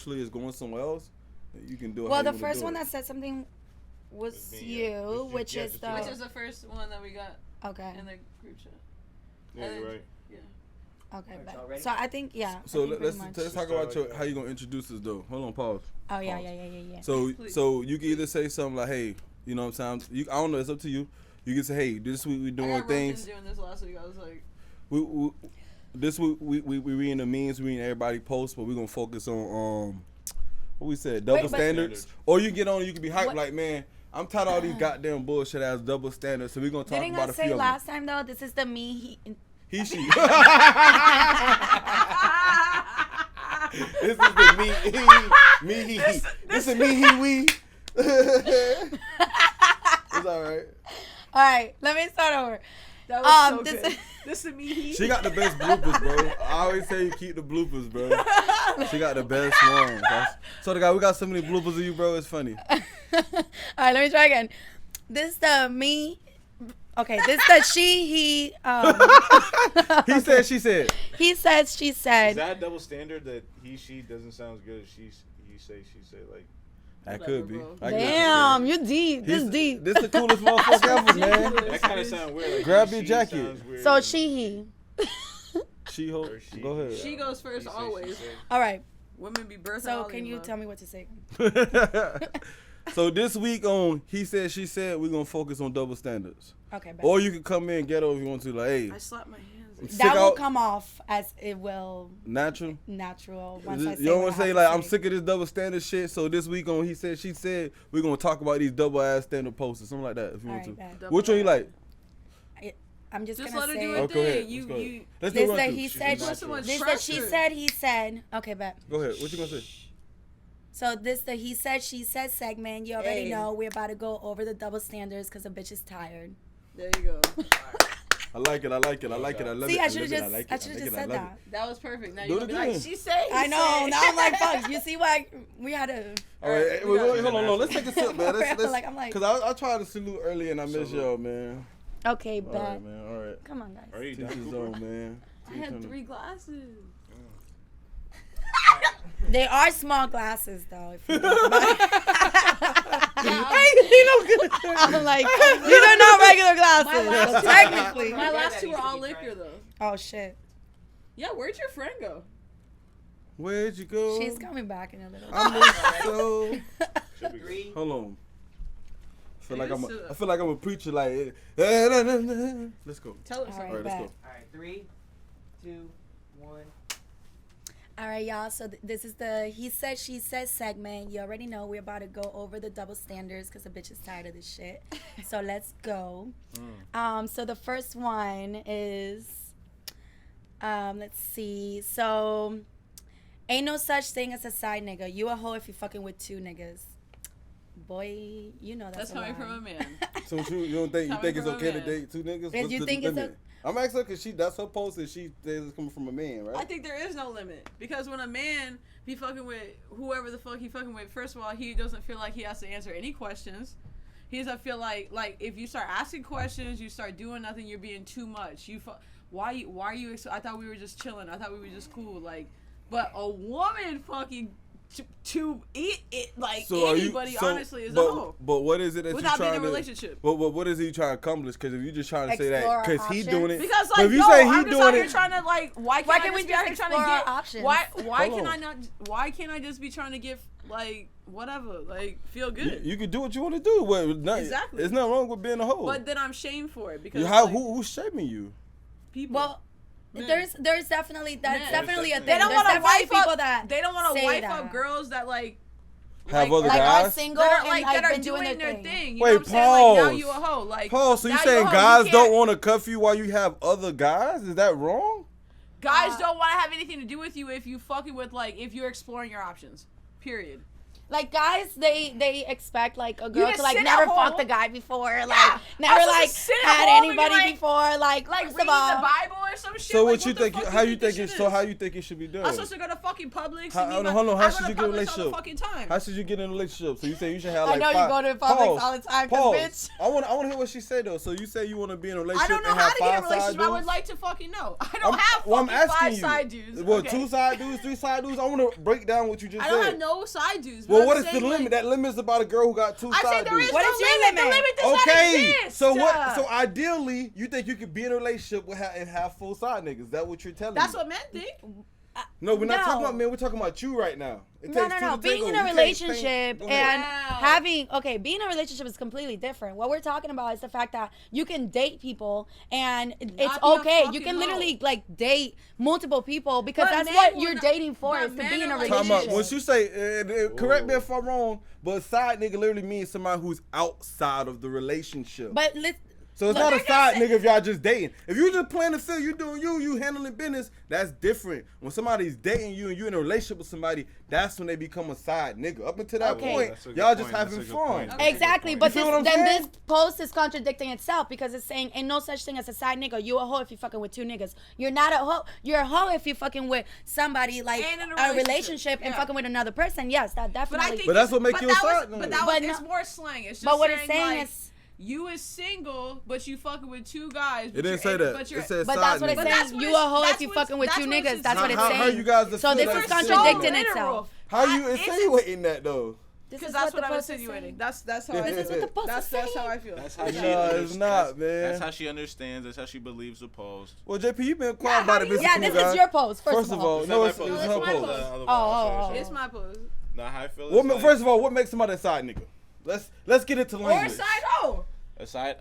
actually is going somewhere else, you can do it. Well, the first one that said something was you, which is the first one that we got. Okay. In the group chat. Yeah, you're right. Yeah. Okay, but so I think So let's talk about how you gonna introduce us though. Hold on, pause. Oh yeah. So you can either say something like, hey, you know what I'm saying? I don't know. It's up to you. You can say, hey, this week we doing things. Doing this last week, I was like, this week we reading the memes, we reading everybody posts, but we're gonna focus on what we said, double standards. Or you get on, you can be hyped like, man, I'm tired of all these goddamn bullshit ass double standards. So we're gonna talk about a few of them. Didn't I say last time though? This is the me he she. This is the me he. This is me he we. It's all right. All right, let me start over. That was so good. This is me he. She got the best bloopers, bro. I always say you keep the bloopers, bro. She got the best ones. So the guy, we got so many bloopers of you, bro. It's funny. All right, let me try again. This the me. Okay, this the she, he. He said, she said. He said, she said. Is that a double standard that he, she doesn't sound as good as he say, she say? Like, that could be. Damn, you deep. This deep. This the coolest motherfucker ever, man. That kind of sounds weird. Like, grab your jacket. So she, he. She, go ahead. She goes first she always. Say. All right. Women be birthing. So can you tell me what to say? So this week on He Said, She Said, we're going to focus on double standards. Okay, bad. Or you can come in ghetto if you want to, like, hey. I slap my hands. That will come off as it will. Natural? Once I say you don't want to say, like, I'm sick of this double standard shit, so this week on He Said, She Said, we're going to talk about these double ass standard posters, something like that, if you want to. Bad. Which one you like? I'm just gonna let her say. do it. Go ahead. Let's do this it. that he said. This that she said. He said. Okay, bet. Go ahead. What you gonna say? So this the he said she said segment. You already know we're about to go over the double standards because the bitch is tired. There you go. I like it. I love it. See, I should have just said that. That was perfect. Now do you're it gonna be again. like, she said. I know. Now I'm like, fuck. You see why we had to. All right, hold on. Let's take a sip, man. I'm like, because I tried to salute earlier and I missed y'all, man. Okay, all bet. right, man. All right. Come on, guys. Are you Teach his own, man. I had 3 glasses. They are small glasses, though. If you think about it. I'm like, these are not regular glasses. Technically. My last 2 were all liquor, though. Oh, shit. Yeah, where'd your friend go? Where'd you go? She's coming back in a little bit. Hold on. I feel like I'm a preacher. Like, let's go. Tell us. All right, let's go. All right, 3, 2, 1. All right, y'all. So this is the He Said, She Said segment. You already know we're about to go over the double standards because the bitch is tired of this shit. So let's go. So the first one is, let's see. So, ain't no such thing as a side nigga. You a hoe if you fucking with 2 niggas. Boy, you know that's coming from a man. So you don't think it's okay to date 2 niggas? If you think it's I'm asking her because that's her post and she says it's coming from a man, right? I think there is no limit because when a man be fucking with whoever the fuck he fucking with, first of all, he doesn't feel like he has to answer any questions. He doesn't feel like if you start asking questions, you start doing nothing, you're being too much. Why are you? I thought we were just chilling. I thought we were just cool. But a woman fucking. To eat it like so anybody honestly is a hoe. But what is it that without you trying being in a to relationship? But what is he trying to accomplish? Because if you just trying to say that because he doing it, because if you say he I'm just doing out here it, trying to why can't we be out here trying to get options? Why can't I just be trying to get whatever feel good? You can do what you want to do. Exactly. There's nothing wrong with being a hoe. But then I'm shamed for it because who's shaming you? People. Well. There's definitely definitely a thing. They don't want to wife people up. That they don't want to wife up girls that have other guys are single that are doing their thing. You Wait, know what I'm saying? Now you a hoe. Pause. So you saying guys don't want to cuff you while you have other guys? Is that wrong? Guys don't want to have anything to do with you if you fucking with if you're exploring your options. Period. Like guys, they expect like a girl can to like sit never at home. fucked a guy before, like Yeah. never I'm supposed like to sit at had home and be anybody like- before. Like Like first reading of all, the Bible or some shit. So like, what you the think? fuck How you this think it? shit So is? how you think it should be done? I'm supposed to go to fucking Publix. How, and hold meet on, my- how I should go you to get in a Publix all the relationship? fucking time. How should you get in a relationship? So you say you should have I like know you five. go to Publix all the time, 'cause Pause. bitch. I want to hear what she said though. So you say you want to be in a I relationship don't know and how have to get in a 5 side relationship. I would dudes? like to fucking know. I don't have Well, I'm fucking asking 5 you. side dudes. Well, okay? 2 side dudes, 3 side dudes. I want to break down what you just I said. don't have no side dudes. but Well, I'm what is the saying, limit? like, That limit is about a girl who got 2 I side said there dudes. is What no is your limit. The limit? limit does Okay, not exist. so what? So ideally, you think you could be in a relationship with and have full side niggas? Is that what you're telling That's me? what men think. No, we're not No. talking about men. We're talking about you right now. It No, takes no, two no. to Being tango. in You a can't relationship go ahead. and being in a relationship is completely different. What we're talking about is the fact that you can date people and it's be a okay. You fucking can literally hoe. like date multiple people because But that's men what will you're not- dating for but is to men be in a are like- Talking relationship. about when you say, correct me if I'm wrong, but side nigga literally means somebody who's outside of the relationship. But let's. So it's But not a like I side said- nigga if y'all just dating. If you just playing the field, you doing you handling business, that's different. When somebody's dating you and you in a relationship with somebody, that's when they become a side nigga. Up until that Okay. point, That's a good y'all just point. having That's a good fun. point. Okay. Exactly, You but feel this, what I'm then saying? this post is contradicting itself because it's saying ain't no such thing as a side nigga. You a hoe if you fucking with 2 niggas. You're not a hoe. You're a hoe if you fucking with somebody like And in a a relationship, relationship and yeah. fucking with another person. Yes, that But I definitely. think But that's what make but you a that was- side nigga. But that But was, it's no- more slang. It's just but what it's saying like, is. you is single, but you fucking with 2 guys. It didn't say that. But you're, It said But side that's what nigga. it's But saying. that's what You it's- a hoe that's if you what- fucking with that's 2 what niggas. it's That's what it's How saying. you guys So feel this that's is so contradicting literal? itself. How you It's- insinuating that though? This Because is that's what what the I'm post is insinuating. saying. That's how I This is what the post that's is that's saying. how I feel. That's how she No, understands. it's not, man. That's how she understands. That's how she believes the post. Well, JP, you been quiet Yeah, about how it. do you- Yeah, this is your post. First of all. no, not it's my her post. it's my post. post. Oh. It's my post. Now, how I feel. What, is like first of all, what makes somebody a side nigga? Let's get into Or a language. side hoe. a side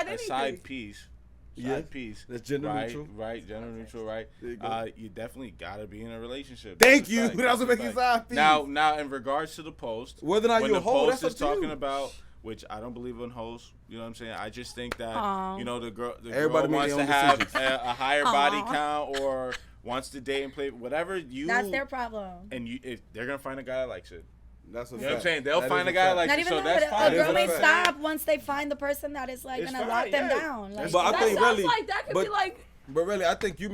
anything. piece. Yeah. Side piece. That's gender right, neutral. Right, gender neutral, right. There you go. You definitely gotta be in a relationship. Thank That's a you. fact. That's what That's a makes it fact. side piece. Now, in regards to the post, Whether or not when you a the hoe, post that's is up to talking you. about, which I don't believe in hoes. You know what I'm saying? I just think that Aw. you know the girl Everybody make wants their to own have decisions. a higher body Aw. count or wants to date and play whatever you. That's their problem. And you, if they're gonna find a guy that likes it. That's a You know what I'm fact. saying? They'll That find is a guy fact. like Not it, even so that. that's A fine. girl may That's a fact. stop once they find the person that is like It's gonna fine, lock them yeah. down. Like, But I That think sounds really, like that could but, be like. but really, I think you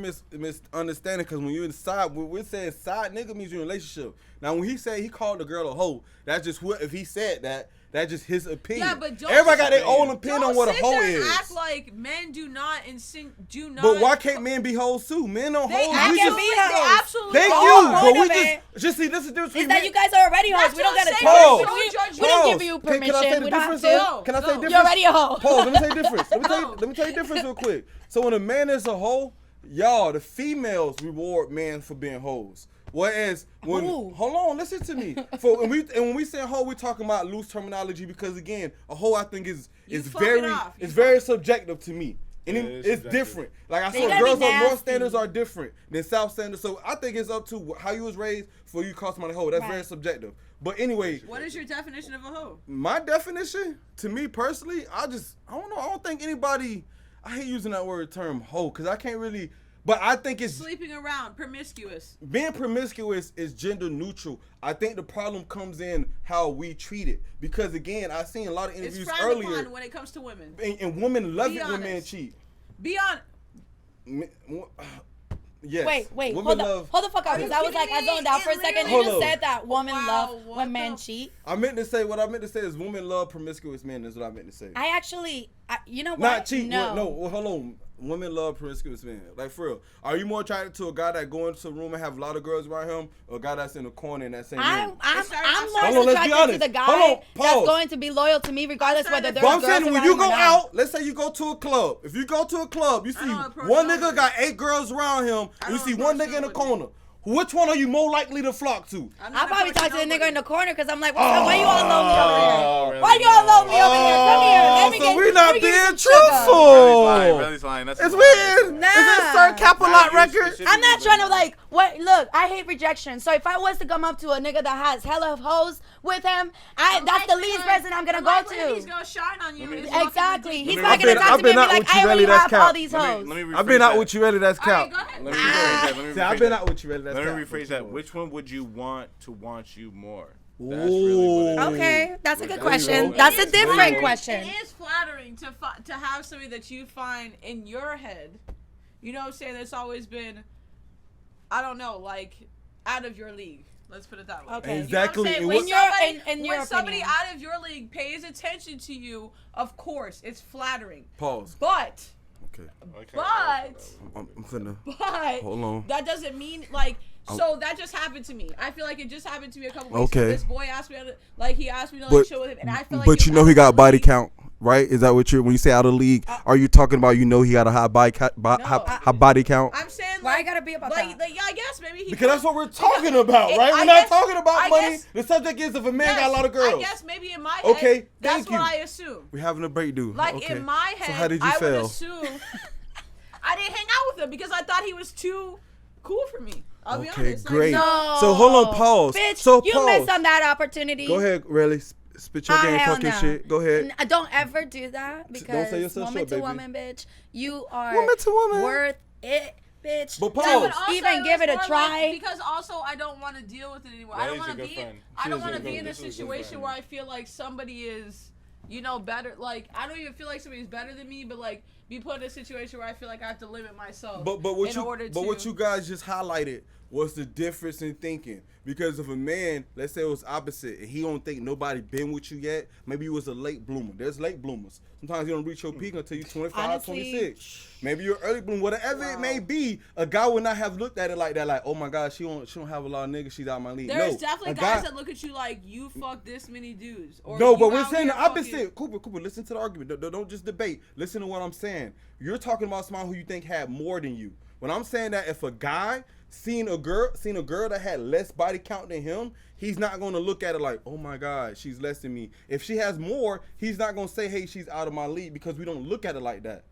misunderstanding because when you're inside, when we're saying side nigga means you're in a relationship. Now, when he said he called the girl a hoe, that's just what if he said that. That's just his opinion. Yeah, but don't everybody got their opinion. own opinion Don't on what a sit hoe there and is. act like men do not do not. But why can't men be hoes too? Men don't They hoes. We absolutely, just, be they hoes. absolutely. thank The you. whole But point we of it just see this is the difference is between that men. you guys are already hoes. That's We don't what gotta I'm tell saying. you. Don't We judge don't Pause. give you Can I say permission. the We don't have difference? to. though? Can I say Go. difference? You're already a hoe. Pause. Let me tell you difference. Let me tell you. No. Let me tell you difference real quick. So when a man is a hoe, y'all, the females reward men for being hoes. Whereas when Ooh. hold on, listen to me. For when we say hoe, we're talking about loose terminology because again, a hoe I think is You fucking very off. You very subjective to me. And Yeah, it's it's subjective. different. Like I They said, gotta girls be on north nasty. standards are different than south standards. So I think it's up to how you was raised for you to call somebody a hoe. That's Right. very subjective. But anyway, What is your definition of a hoe? my definition, to me personally, I don't know. I don't think anybody, I hate using that word term hoe, because I can't really, but I think it's, Sleeping around, promiscuous. being promiscuous is gender neutral. I think the problem comes in how we treat it. Because again, I've seen a lot of It's interviews frowned earlier, upon when it comes to women. and women love Be it when men honest. cheat. Be on. Yes. Wait, Women hold love, the fuck up, Are you because I was like, I kidding me? zoned out for a It second. literally- You just Hold said that women Wow, love what when men the- cheat. I meant to say, what I meant to say is women love promiscuous men, is what I meant to say. I actually, you know what? Not cheat. No. No, well, hold on. Women love promiscuous men. Like, for real. Are you more attracted to a guy that go into a room and have a lot of girls around him, or a guy that's in a corner in that same I'm room? more Hold on, let's be attracted to honest. the Hold guy on, that's pause. going to be loyal to me regardless whether there's But I'm girls saying, when around you him go or not. out, let's say you go to a club. If you go to a club, you see I don't approach one nobody. nigga got 8 girls around him, I and you don't see one approach nigga in the nobody. corner. Which one are you more likely to flock to? I'll probably talk to the nigga in the corner because I'm like, what's up? Why you all lonely over Oh, here? Why you all lonely over here? Come here. Let me so get, we let not me give you being some sugar. truthful. Really's lying. That's It's a lie. weird. Is this Sir Capital Nah, you record? specifically I'm not trying to like what? Look, I hate rejection. So if I was to come up to a nigga that has hella of hoes with him, that's the least person I'm gonna go to. He's gonna shine on you. Exactly. He's not not gonna talk to me and be like, I already have all these hoes. I've been out with you, really. That's count. Let me rephrase that. I've been out with you, really. That's Let me rephrase that. Which one would you want to want you more? That's really what it is. Okay, that's a good There you question. go. That's a different It question. is flattering to have somebody that you find in your head. You know what I'm saying? That's always been, I don't know, like out of your league. Let's put it that way. Okay. Exactly. You know It what I'm saying? In your when somebody opinion. out of your league pays attention to you, of course, it's flattering. Pause. But Okay. But I'm finna. but Hold on. that doesn't mean like. So that just happened to me. I feel like it just happened to me a couple weeks ago. Okay. This boy asked me, he asked me to But- chill with him, and I feel like. But it's you know out he of the got body league. count, right? Is that what you're when you say out of league? Are you talking about you know he got a high body high body count? I'm saying Why it gotta be about that? yeah, I guess maybe he. Because that's what we're talking about, it- right? I We're not guess- talking about I money. guess- The subject is if a man Yes, got a lot of girls. I guess maybe in my head. Okay, That's thank what you. I assume. We're having a breakthrough. Like okay. in my head, So how did you I fail? would assume. I didn't hang out with him because I thought he was too cool for me. I'll be Okay, honest. great. No. So hold on, pause. Bitch, So you pause. missed on that opportunity. Go ahead, really. Spit your game, hell talking no. shit. Go ahead. Don't ever do that because sell yourself woman short, to baby. woman, bitch, you are Woman to woman. worth it, bitch. But Don't pause. Also, even give it a was more try. like- because also I don't want to deal with it anymore. I don't Riley's a want to good be. friend. I She don't is want a to be good- in a this is a good situation friend. where I feel like somebody is, better. Like I don't even feel like somebody's better than me, but like be put in a situation where I feel like I have to limit myself. But what you guys just highlighted was the difference in thinking. Because if a man, let's say it was opposite, and he don't think nobody been with you yet, maybe you was a late bloomer. There's late bloomers. Sometimes you don't reach your peak until you're 25, Honestly, 26. Maybe you're early bloomer. Whatever it may be, a guy would not have looked at it like that. Like, oh my God, she don't have a lot of niggas. She's out of my league. There's no, definitely a guys guy, that look at you like you fuck this many dudes. Or no, you but we're out saying here the opposite. fucking- Cooper, listen to the argument. Don't just debate. Listen to what I'm saying. You're talking about someone who you think had more than you. When I'm saying that if a guy seen a girl that had less body count than him, he's not going to look at it like, oh my God, she's less than me. If she has more, he's not going to say, hey, she's out of my league, because we don't look at it like that.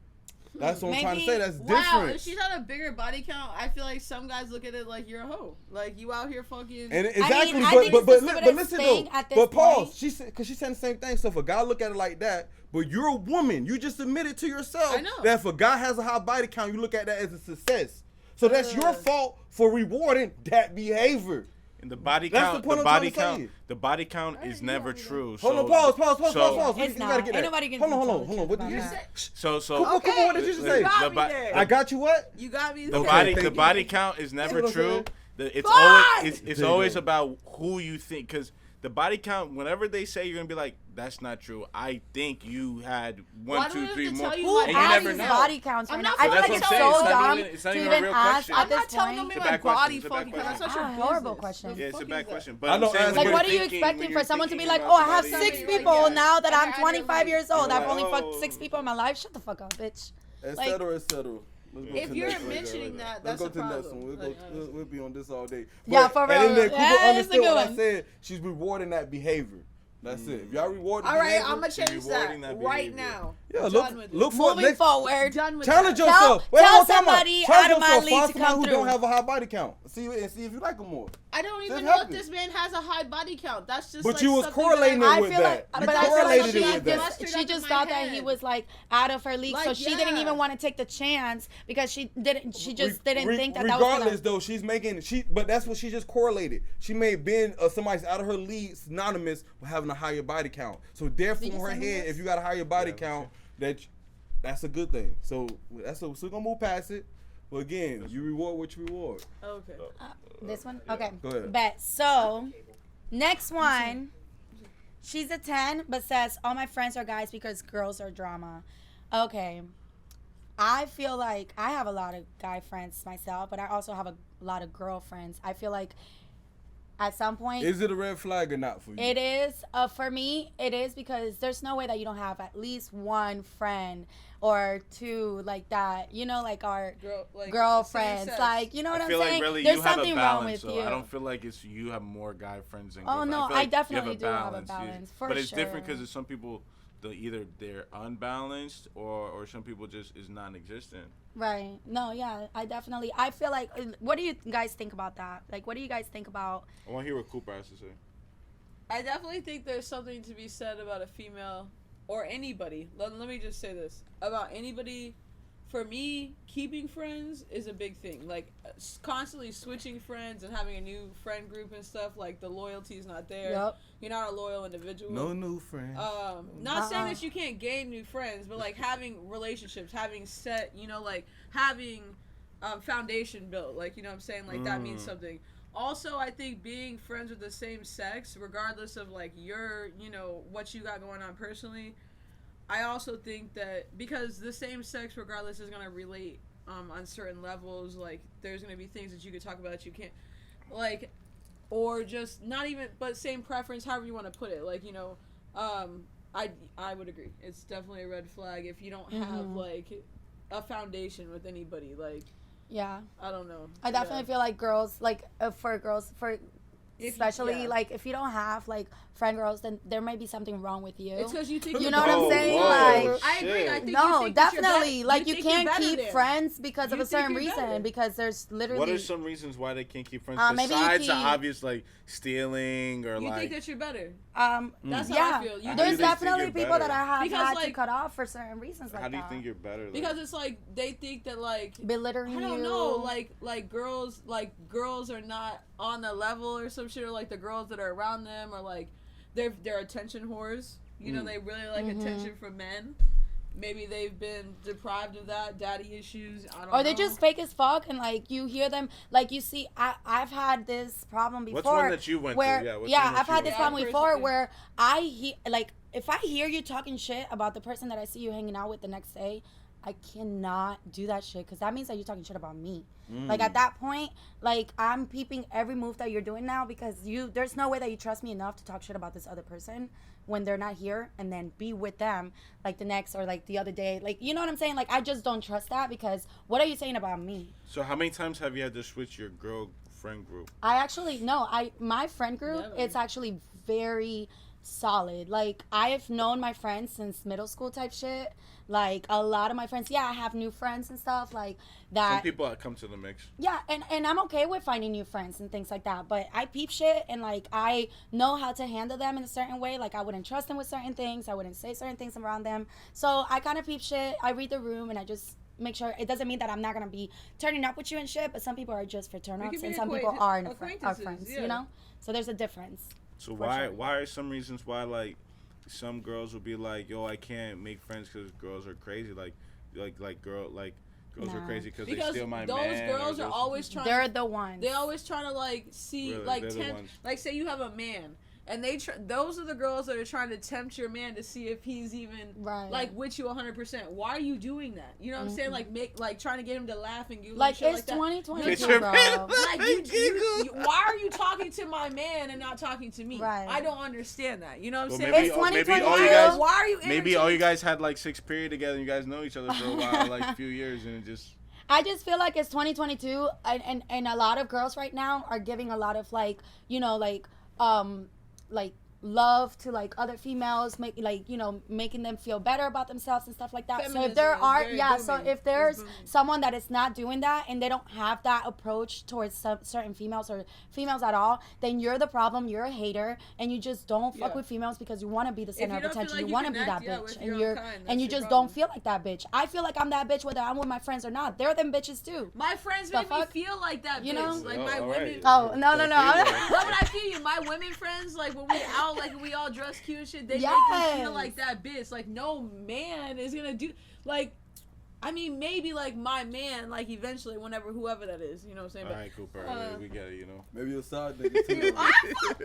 That's what I'm trying to say. That's Wow, different. if she's had a bigger body count, I feel like some guys look at it like you're a hoe. Like you out here fucking. And exactly, I think but it's the stupidest listen thing though. at this But pause. point. She said, because she's saying the same thing. So if a guy look at it like that, but you're a woman, you just admitted to yourself I know. that if a guy has a high body count, you look at that as a success. So that's your fault for rewarding that behavior. And the body That's count, the point the I'm body trying to count, say. the body count is never true. Hold on, So- pause. so- We It's gotta not. get Ain't that. nobody Hold gonna on. tell What the did you truth say? about So Come on, what did you say? got The me bo- there. I got you what? You got me. The there. body, thank the you. body count is never what I'm true. saying? It's Fine. always it's There you always go. about who you think, because the body count, whenever they say, you're gonna be like, that's not true. I think you had Why one, do we 2, have 3 to more. tell you Who my And you asks never know. body counts I'm right now? not I feel That's like what it's I'm so saying. It's not dumb even- it's not to even a even real ask question. at I'm this not telling point. them It's a my bad question. body It's a bad fucking count. That's not question. your horrible business. question. Yeah, it's a Fuck bad is that? question. But I I'm don't saying ask when Like, you're what are you thinking- expecting when you're for someone to be thinking like, about oh, I have somebody, 6 you're people like, now that I I'm had 25 years old. You're I've only like, fucked oh. 6 people in my life. Shut the fuck up, bitch. Et Like- cetera, et cetera. Let's go If to the you're next one. mentioning that, Let's that's go a to the next problem. one. Like, We'll be on this all day. Yeah, But for at the end of the real. day, Yeah, Cooper it's a understood good what I one. said. She's rewarding that behavior. That's it. If y'all reward the All right, behavior, I'm gonna change rewarding that that right behavior. now. yeah, Done look with for Moving next. forward. Done with Challenge that. yourself. Tell hold on, time somebody Challenge out of my yourself. league Find to someone come who don't through. have a high body count. See if you like them more. I don't even Just know if happen. this man has a high body count. That's just. But like you was something correlating that it I with feel like, that. You but I feel like correlated she, it with that. Mustered she up just in thought my that he head. was like out of her league, so Like, she didn't yeah. even want to take the chance because she just didn't think that that was Regardless, gonna. though, she's making but that's what she just correlated. She made being somebody's out of her league synonymous with having a higher body count. So therefore, in you her send me head, this? if you got a higher body count, that's a good thing. So so we're gonna move past it. But again, you reward what you reward. Okay. This one? Okay. Go ahead. Bet. So, next one. She's a 10, but says, all my friends are guys because girls are drama. Okay. I feel like I have a lot of guy friends myself, but I also have a lot of girlfriends. I feel like at some point... Is it a red flag or not for you? It is. For me, it is because there's no way that you don't have at least one friend or two like that. You know, like our girlfriends. same sex. Like, you know what I I'm feel saying? like really there's you have something a wrong balance. with So you. I don't feel like it's you have more guy friends than Oh, girlfriends. no, I feel I like definitely you have a do have a balance. balance, for but it's different sure. because some people either they're unbalanced or some people just is non-existent. Right. No, yeah, I feel like, what do you guys think about that? Like, what do you guys think about? I want to hear what Cooper has to say. I definitely think there's something to be said about a female or anybody. Let me just say this about anybody. For me, keeping friends is a big thing. Like, constantly switching friends and having a new friend group and stuff. Like, the loyalty is not there. Yep. You're not a loyal individual. No new friends. Not saying that you can't gain new friends, but like having relationships, having set, like having foundation built. Like, you know what I'm saying? Like, that means something. Also, I think being friends with the same sex, regardless of like your, what you got going on personally, I also think that because the same sex, regardless, is going to relate on certain levels. Like, there's going to be things that you could talk about that you can't, like, or just not even, but same preference, however you want to put it. Like, I would agree. It's definitely a red flag if you don't have like a foundation with anybody. Like, yeah, I don't know. I definitely feel like girls, like for especially like if you don't have like friend girls, then there may be something wrong with you. It's because you think you know what I'm saying. Whoa, like, I agree. I think no, you think that you're definitely. Like you think you're can't better keep there. friends because of You a certain think you're better. reason. Because there's literally. What are some reasons why they can't keep friends maybe you besides the keep- obvious like stealing or You like? think that you're better. That's That's how I feel. How do There's you think definitely you're people better? that I have Because, had to like- cut off for certain reasons like How do you that. think you're better? Like, Because it's like they think that like Belittling I you. don't know, like girls are not on the level or some shit, or like the girls that are around them are like they're attention whores. They really like attention from men. Maybe they've been deprived of that, daddy issues. I don't know. Or they just fake as fuck, and like you hear them, like you see. I've had this problem before. What's one that you went where, through? Yeah, what's yeah, one that I've you had went this through? problem Yeah, before personally. where I hear, like, if I hear you talking shit about the person that I see you hanging out with the next day, I cannot do that shit because that means that you're talking shit about me. Like at that point, like I'm peeping every move that you're doing now because there's no way that you trust me enough to talk shit about this other person when they're not here and then be with them like the next or like the other day. Like, you know what I'm saying? Like I just don't trust that because what are you saying about me? So how many times have you had to switch your girlfriend group? I actually no, my friend group, Never. it's actually very solid. Like I've known my friends since middle school type shit. Like a lot of my friends, yeah, I have new friends and stuff like that. Some people that come to the mix. Yeah, and I'm okay with finding new friends and things like that. But I peep shit and like I know how to handle them in a certain way. Like I wouldn't trust them with certain things. I wouldn't say certain things around them. So I kind of peep shit. I read the room and I just make sure. It doesn't mean that I'm not gonna be turning up with you and shit. But some people are just for turn We ups can and be some people are are acquaintances, friends. yeah. You know. So there's a difference. So For why sure. why are some reasons why like some girls will be like, yo, I can't make friends because girls are crazy. Girls are Nah. crazy because they because steal my those man. girls or are those- always trying. They're the ones. They always trying to like see Really? like They're the tempt. ones. Like say you have a man. And those are the girls that are trying to tempt your man to see if he's even Right. like with you 100%. Why are you doing that? You know what I'm saying? Like trying to get him to laugh and giggle. Like and shit it's like that. 2022, Get your bro. man Like why are you talking to my man and not talking to me? Right. I don't understand that. You know what I'm Well, saying? maybe, It's maybe all you 2022. guys, Why are you? maybe all you entertaining- guys had like 6th period together. and You guys know each other for a while, like a few years, and it just. I just feel like it's 2022 and a lot of girls right now are giving a lot of like love to like other females, making them feel better about themselves and stuff like that. So if Feminism there is are very so booming. if there's It's booming. someone that is not doing that and they don't have that approach towards certain females or females at all, then you're the problem. You're a hater and you just don't fuck Yeah. with females because you want to be the center you of don't feel attention. like You you want to be that connect, yeah, bitch with and your you're own kind, and that's you your just problem. don't feel like that bitch. I feel like I'm that bitch whether I'm with my friends or not. They're them bitches too. My friends The make me fuck? feel like that. You bitch. know? Like Oh, my all women. right. Oh, no. No, but I feel you. My women friends, like when we out, like we all dress cute and shit, they make me Yes. feel like that bitch. Like no man is gonna do like. I mean, maybe like my man, like eventually, whoever that is, you know what I'm saying? All But right, Cooper, we get it, you know. Maybe a side nigga too.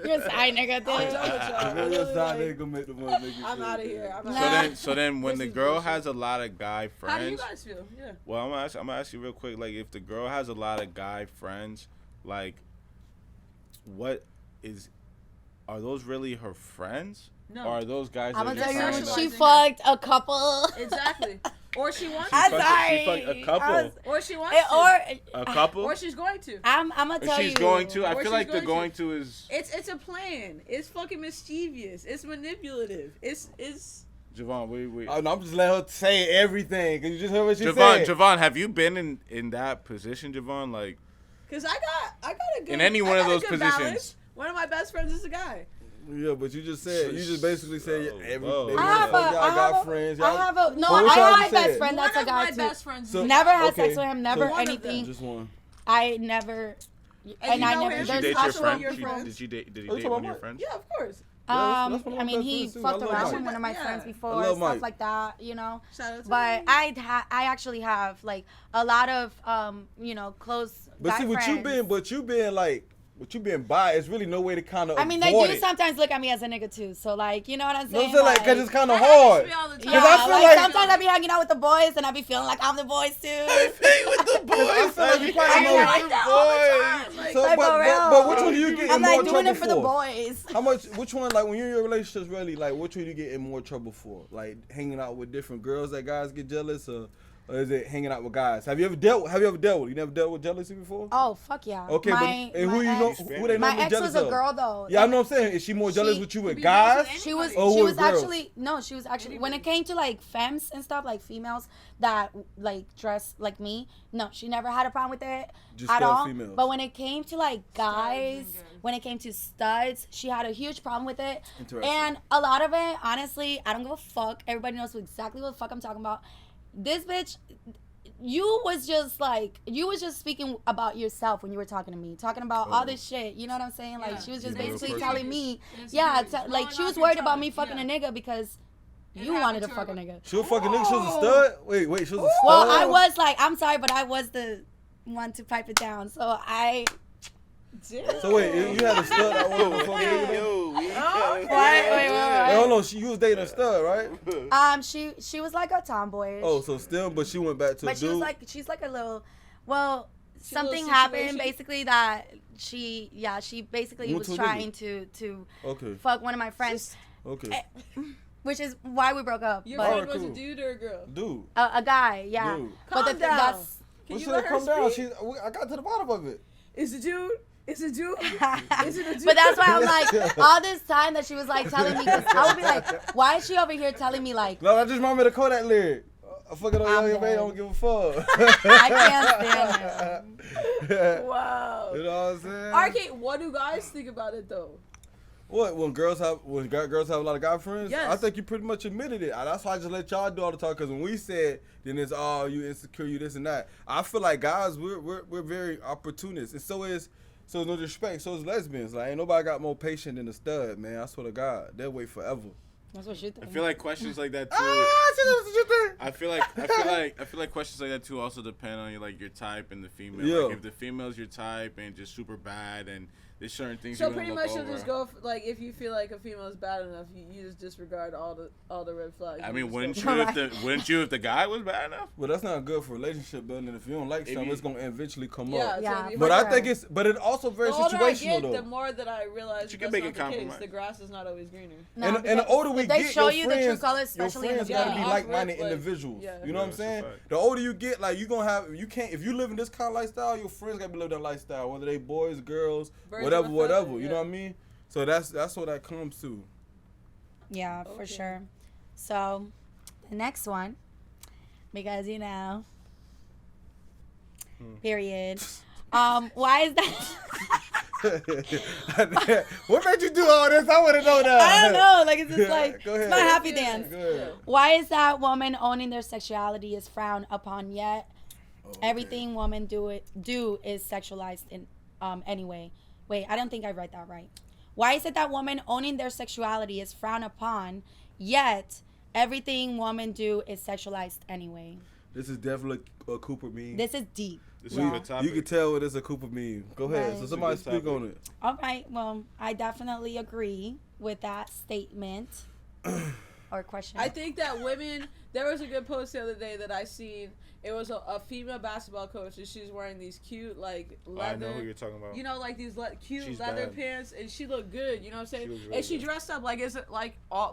You're a side nigga, I'm dude. done with y'all. Maybe a Really, side like, nigga make the one nigga. I'm shit, out of man. here. I'm So out. Nah. so then when This the is girl bullshit. has a lot of guy How do you friends, guys feel? Yeah. well, I'm gonna ask you real quick, like if the girl has a lot of guy friends, like are those really her friends? No. Or are those guys I'm that gonna are tell just you, trying she to- fucked a couple. Exactly. Or she wants I'm to. sorry. She fucked a couple. Or she wants to. A couple? Or she's going to. I'm gonna Or tell you. she's going to. I Or feel she's like the going going to is. It's a plan. It's fucking mischievous. It's manipulative. It's Javon, wait. I'm just letting her say everything. Cause you just heard what she said. Javon, have you been in that position, Javon? Like, Cause I got a good. In any one I of got a those good positions. balance. One of my best friends is a guy. Yeah, but you just basically said everything. I got friends. I have a But what I y'all have my just best said? friend that's One a of guy my too. best friends. So- is a Never guy. had Okay. sex with him. Never So- One of anything. Just one. I never. And you I know never. him? did you There's date your also friend? your friends? Did you date Oh, one of your friends? Yeah, of course. That's one of I my mean, best he friends, too. I fucked love around Mike. with one of my Yeah. friends I before, love stuff Mike. like that, you know. Shout out to But me. I actually have like a lot of close But guy see, what friends. you been like, what you been by, it's really no way to kind of. I mean, they avoid do it. sometimes look at me as a nigga too. So like, you know what I'm No, saying? I'm saying like, cause it's kind of That happens hard. to me all the time. yeah, I feel like, like- sometimes I be hanging out with the boys and I be feeling like I'm the boys too. I feel like you probably I know like the that all the boys. Like, So, like, but, for real. but which one do you get I'm in more like doing trouble it for the for? boys. How much? Which one? Like when you're in your relationships, really, like which one you get in more trouble for? Like hanging out with different girls that guys get jealous, or is it hanging out with guys? Have you ever dealt with? You never dealt with jealousy before? Oh fuck yeah. Okay, my, but and my who you know? ex, Who they my normally ex jealous was a of? girl though. Yeah, I know what I'm saying. Is she more jealous She- with you with be jealous guys? with She was Oh, she with was girls. actually no, she was actually when it came to like femmes and stuff, like females that like dress like me, no, she never had a problem with it Just at stud all. females. But when it came to like guys, and girls. when it came to studs, she had a huge problem with it. Interesting. And a lot of it, honestly, I don't give a fuck. Everybody knows exactly what the fuck I'm talking about. This bitch, you was just speaking about yourself when you were talking to me, talking about all this shit. You know what I'm saying? Like Yeah. she was just You know, basically of course. telling me, Insecurities. like she Blowing was off worried your about me tongue. fucking a nigga because It you wanted happened to to fuck a her. nigga. She was fucking nigga. She was a Oh. stud. Wait, she was a stud. Well, I was like, I'm sorry, but I was the one to pipe it down. So I. So wait, you had a stud that wanted to fuck a nigga? though? Wait. Wait, hold on. You was dating a stud, right? She was like a tomboy. Oh, so still, but she went back to a But dude. she's like a little, well, She a little something happened situation? basically that she basically Went was to a trying to Okay. fuck one of my friends, Okay. which is why we broke up. Your But friend was cool. a dude or a girl? Dude. a guy, yeah. Dude. But Calm down. that's Can Well, you she let done her come down. speak? I got to the bottom of it. Is it dude? Is it dude? Is it a dude? But that's why I'm like, all this time that she was like telling me, because I would be like, why is she over here telling me like, No, that just reminded me of the Kodak lyric. I fucking on I'm your baby, dead. I don't give a fuck. I can't stand him. Wow. You know what I'm saying? Arcade, what do guys think about it though? What when girls have a lot of guy friends? Yes. I think you pretty much admitted it. That's why I just let y'all do all the talk. Because when we said, then it's you insecure, you this and that. I feel like guys we're very opportunists, and so is no disrespect. So is lesbians. Like ain't nobody got more patience than a stud, man. I swear to God, they'll wait forever. That's what she I thinks. feel like questions like that too. I feel like questions like that too also depend on your type and the female. Yeah. Like if the female's your type and just super bad and there's certain things So you're pretty gonna much look you'll over. just go like if you feel like a female is bad enough, you just disregard all the red flags. I You mean, just wouldn't go- you if the guy was bad enough? But that's not good for relationship building. If you don't like something, you- it's gonna eventually come Yeah, up. so Yeah. if you But hurt I her- think but it also very the older I situational get, though. the more that I realize You can that's make not a the case. compromise. The grass is not always greener. No, And the because older we they get, show your you friends, the true colors, especially in your the friends gotta be beginning. like-minded Like, individuals. yeah. You know what I'm Yeah, that's a saying? fact. The older you get, like you gonna have, you can't if you live in this kind of lifestyle, your friends gotta be living that lifestyle, whether they boys, girls, Birds whatever, of a whatever. feather, You know yeah. what I mean? So that's what that comes to. Yeah, for Okay. sure. So, the next one, because period. Why is that? What made you do all this? I want to know that. I don't know. Like it's just like Go it's ahead. my happy Yeah. dance. Go ahead. Why is that woman owning their sexuality is frowned upon yet? Oh, okay. Everything women do is sexualized in anyway. Wait, I don't think I read that right. Why is it that women owning their sexuality is frowned upon, yet everything women do is sexualized anyway? This is definitely a Cooper meme. This is deep. This is Yeah. a good topic. You can tell it is a Cooper meme. Go ahead. Right. So It's a somebody good speak topic. on it. All right. Well, I definitely agree with that statement or question. I think that women There was a good post the other day that I seen. It was a female basketball coach, and she's wearing these cute like leather. I know who you're talking about. You know, like these cute She's leather bad. pants, and she looked good. You know what I'm saying? She really And she good. dressed up like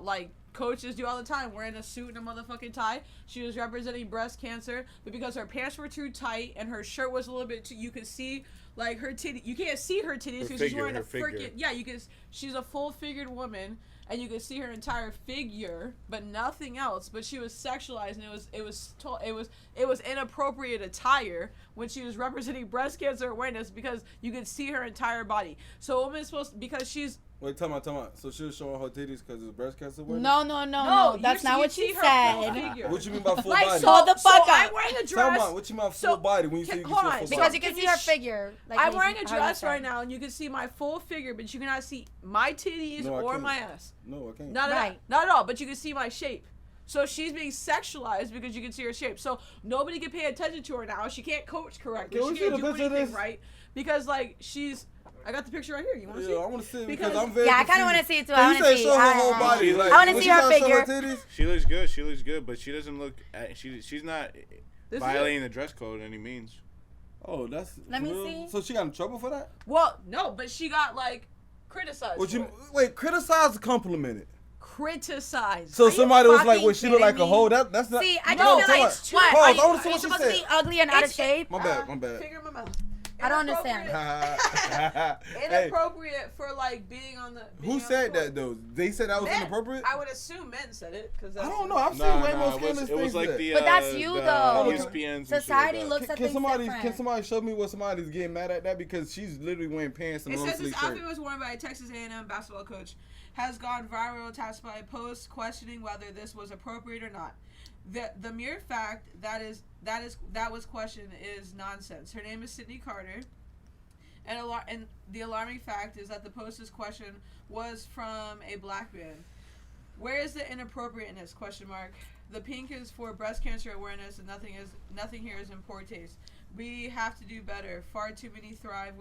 like coaches do all the time, wearing a suit and a motherfucking tie. She was representing breast cancer, but because her pants were too tight and her shirt was a little bit too, you could see like her titty. You can't see her titties Her because she's figure, wearing a her figure. freaking you can. She's a full figured woman. And you could see her entire figure, but nothing else. But she was sexualized, and it was inappropriate attire when she was representing breast cancer awareness because you could see her entire body. So a woman's supposed because she's Wait, time out. So she was showing her titties because it's breast cancer awareness? No. That's not what she said. What you mean by full like body? Hold the fuck I'm up. wearing a Time dress. out. What you mean by full body when you say you can hold see a on, full Because body? you can see her figure. Like I'm wearing a how you dress said. right now, and you can see my full figure, but you cannot see my titties No, I or can't. my ass. No, I can't. Not at all. Right. Not at all. But you can see my shape. So she's being sexualized because you can see her shape. So nobody can pay attention to her now. She can't coach correctly. Can we She see can't the do picture of anything this? right because like she's. I got the picture right here. You want to see? Yeah, I want to see it because Because- I'm very Yeah, I kind of want to confused. see it too. Can I you want to say see. show her whole body? I Like, wanna when see she her gotta show figure. titties? She looks good. She looks good, but she doesn't look. She's not This is violating the dress code in any means. Oh, that's. Let me real? see. So she got in trouble for that? Well, no, but she got like criticized. What for you it. wait? Criticize or complimented? Criticized. So Are you somebody was like, fucking "Well, she look like a kidding hoe." me? That's not. See, I No, just feel time like out. what? Pause. Are I you, want to see are you what she supposed to be said. ugly and out of It's- shape? My bad. My bad. Finger in my mouth. I don't understand. Hey, Inappropriate for like being on the. who said that though? They said that was Men. inappropriate. I would assume men said it because I don't know. I've seen Nah, way more it scandalous was things. like that. the. But that's you, the though. ESPNs and shit Society like that. looks at Can things somebody different. show me what somebody's getting mad at that because she's literally wearing pants and It a long says this sleeve shirt. outfit was worn by a Texas A&M basketball coach. Has gone viral, attached by a post questioning whether this was appropriate or not. The mere fact that was questioned is nonsense. Her name is Sydney Carter, and the alarming fact is that the post's question was from a black man. Where is the inappropriateness? Question mark. The pink is for breast cancer awareness, and nothing here is in poor taste. We have to do better. Far too many thrive.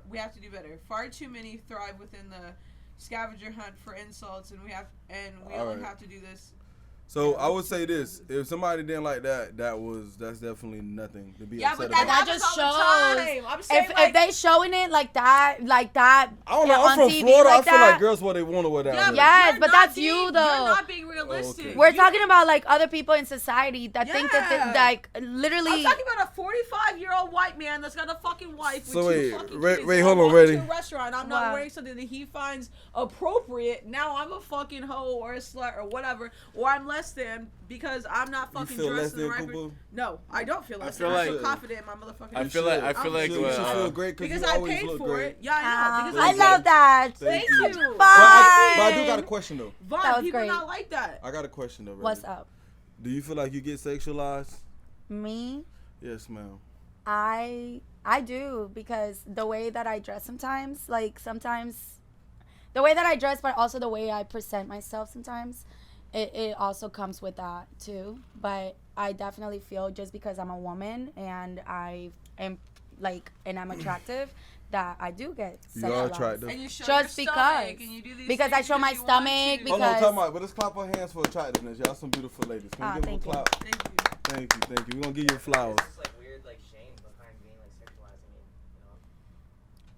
We have to do better. Far too many thrive within the scavenger hunt for insults, and we All only right. have to do this. So I would say this: if somebody didn't like that, that's definitely nothing to be Yeah, upset but that about. That just happens all the shows- time. I'm saying If they showing it like that, I don't know. on I'm from TV Florida. like I feel that, like girls what they want or whatever. yeah, Yes, you're but not that's being, you, though. You're not being realistic. okay. we're You- talking about like other people in society that think that Yeah. like I'm literally. talking about a 45-year-old white man that's got a fucking wife with So two wait, fucking wait, kids. wait, and hold I on, walk ready? into a restaurant, I'm not Wow. wearing something that he finds appropriate. Now I'm a fucking hoe or a slut or whatever, or I'm less than because I'm not You fucking feel less dressed in the than right. Kubu? No, I don't feel less feel than. I like- feel confident in my motherfucking. I feel like You should feel great because you I always paid look for great. it. Yeah, I know. Because I paid love that. Thank you. you. But I do Fine. got a question though. Vaughn, That was people great. not like that. I got a question though. What's Reggie. up? Do you feel like you get sexualized? Me? Yes, ma'am. I do because the way that I dress sometimes, like sometimes the way that I dress, but also the way I present myself sometimes, it also comes with that too. But I definitely feel just because I'm a woman and I am like and I'm attractive that I do get You are sexualized. attractive. And you show Just your because. stomach and you do these Because I things show my you want stomach, to. because- Hold on, time out. But let's clap our hands for attractiveness. Y'all some beautiful ladies. Can Ah, we give them a thank you. clap? Thank you. Thank you, thank you. We're gonna give you flowers. It's like weird, like shame behind being like sexualizing it. You know,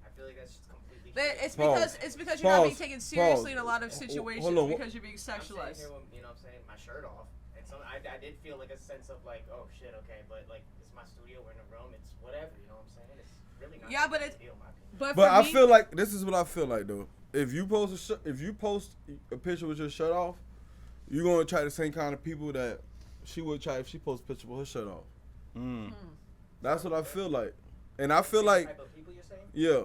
I feel like that's just completely. But it's Pause. because you're not being Pause. taken seriously Pause. in a lot of Hold situations on. because you're being I'm sitting sexualized. here with, you know what I'm saying, my shirt off, and so I did feel like a sense of like, oh shit, okay, but like it's my studio, we're in a room, it's whatever, you know what I'm saying? It's really not. Yeah, that but big a it's- deal, in my opinion. But But for I me, feel like this is what I feel like though. If you post a picture with your shirt off, you're gonna attract the same kind of people that she would try if she posts a picture with her shirt off. That's what I feel like, and I feel like Type of people you're saying? yeah,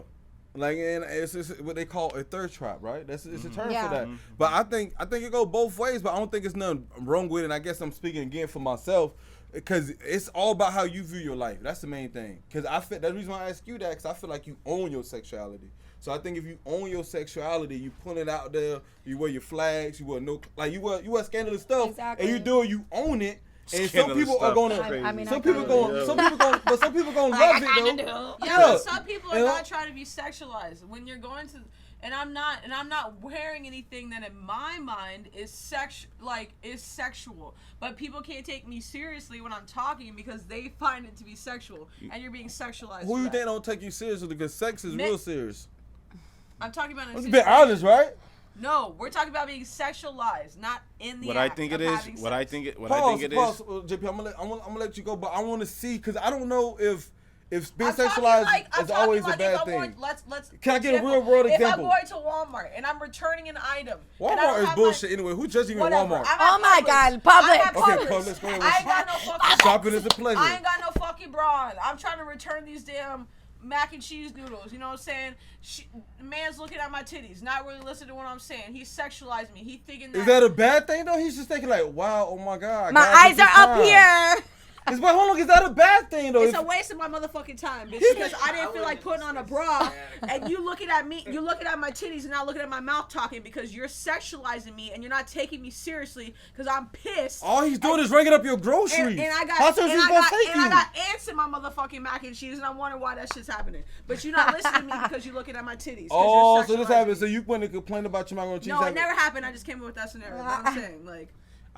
like and it's what they call a thirst trap, right? It's a term Yeah. for that. But I think it goes both ways. But I don't think it's nothing wrong with it. And I guess I'm speaking again for myself. Because it's all about how you view your life. That's the main thing. Because that's the reason why I ask you that. Because I feel like you own your sexuality. So I think if you own your sexuality, you put it out there. You wear your flags. You wear you wear scandalous stuff. Exactly. And you do it. You own it. And some Scandalous people are stuff. gonna. I mean, some I people kinda gonna. do. Some people gonna. But some people gonna love it though. yeah, Yeah. but some people are And not trying to be sexualized. When you're going to, And I'm not wearing anything that in my mind is sexual. But people can't take me seriously when I'm talking because they find it to be sexual, and you're being sexualized. Who you think don't take you seriously? Because sex is real serious. I'm talking about. Let's be honest, right? No, we're talking about being sexualized, not in the What act I think of it is. having What I sex. think it. What Pause, I think it pause. is. JP, I'm gonna let you go, but I want to see because I don't know if being I'm talking sexualized like- I'm is talking always like a bad if I'm thing. going- let's. Can I for get a example, real world example? If I'm going to Walmart and I'm returning an item, and I don't Walmart is have bullshit anyway. Who judging you at Whatever. Walmart? I'm Oh at my Publix. God, I'm Publix. at Okay, Publix. Publix, go ahead. I ain't got no fucking. Shopping is a pleasure. I ain't got no fucking bra on. I'm trying to return these damn mac and cheese noodles. You know what I'm saying? Man's looking at my titties, not really listening to what I'm saying. He's sexualizing me. He thinking that. Is that a bad thing though? He's just thinking like, wow, oh my God. My God eyes took his are up time. here. But hold on, is that a bad thing though? It's If- a waste of my motherfucking time, bitch, because I didn't feel like putting on a bra, and you looking at me, you looking at my titties and not looking at my mouth talking because you're sexualizing me and you're not taking me seriously because I'm pissed. all he's doing is ringing up your groceries. And I got, How soon and is he I gonna got, take and I you? got ants in my motherfucking mac and cheese, and I'm wondering why that shit's happening. But you're not listening to me because you're looking at my titties. Oh, you're so this sexualizing happened. me. So you went to complain about your macaroni and cheese? No, it never happened. I just came up with that scenario. That's what I'm saying, like.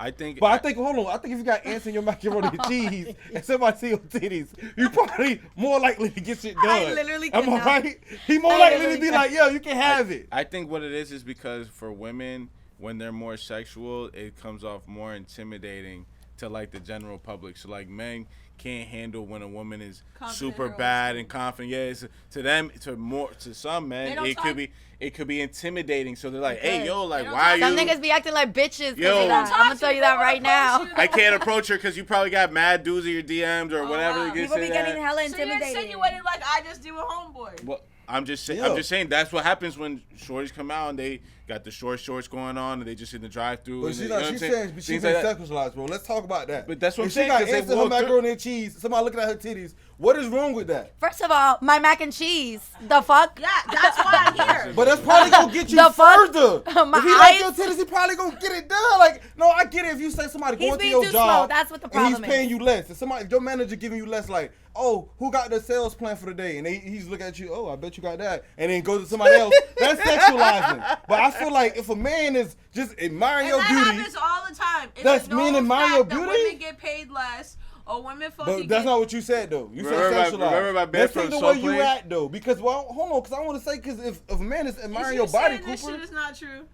I think. But I think, hold on, I think if you got ants in your macaroni and cheese and somebody see your titties, you probably more likely to get shit done. I literally Am I cannot. right? He more I likely to literally be like, yo, you can have it. I think what it is because for women, when they're more sexual, it comes off more intimidating to like the general public. So like men can't handle when a woman is Confident super girls. bad and confident. Yeah, it's, to them, to some They men, don't talk- it could be intimidating. So they're like, hey, Okay. yo, like They why are don't Some you? niggas be acting like bitches. Yo. I'm Talk gonna to tell you, you that they right wanna now. post you. I can't approach her because you probably got mad dudes in your DMs or Oh, whatever. wow. You can People say be getting that. hella So you're intimidated. insinuating like I just do a homeboy. Well, I'm just saying. Yeah. I'm just saying that's what happens when shorties come out and they got the shorts going on and they just in the drive-through. But and she's they, not. you know what She's I'm saying she's Things been like that. sexualized, bro. Let's talk about that. But that's what I'm if saying, she got 'cause they ants in her walk through- macaroni and cheese, somebody looking at her titties. What is wrong with that? First of all, my mac and cheese. The fuck? Yeah, that's why I'm here. But that's probably gonna get you The fuck? further. My If he like eyes- your titties, he probably gonna get it done. Like, no, I get it. If you say somebody He's going to being your too job, slow. That's what the and problem he's paying is. you less. If your manager giving you less, like, oh, who got the sales plan for the day? And he's looking at you, oh, I bet you got that. And then goes to somebody else. That's sexualizing. But I feel like if a man is just admiring And your that beauty, happens all the time. It's That's a known men admire your fact that beauty? Women get paid less, or women fucking. but that's get, not what you said though. You Remember said my- sexualized. remember my bed Let's from take the Soul way you Plane? at though, because hold on, because I want to say because if a man is Is admiring you your body, saying this Cooper, shit is not true?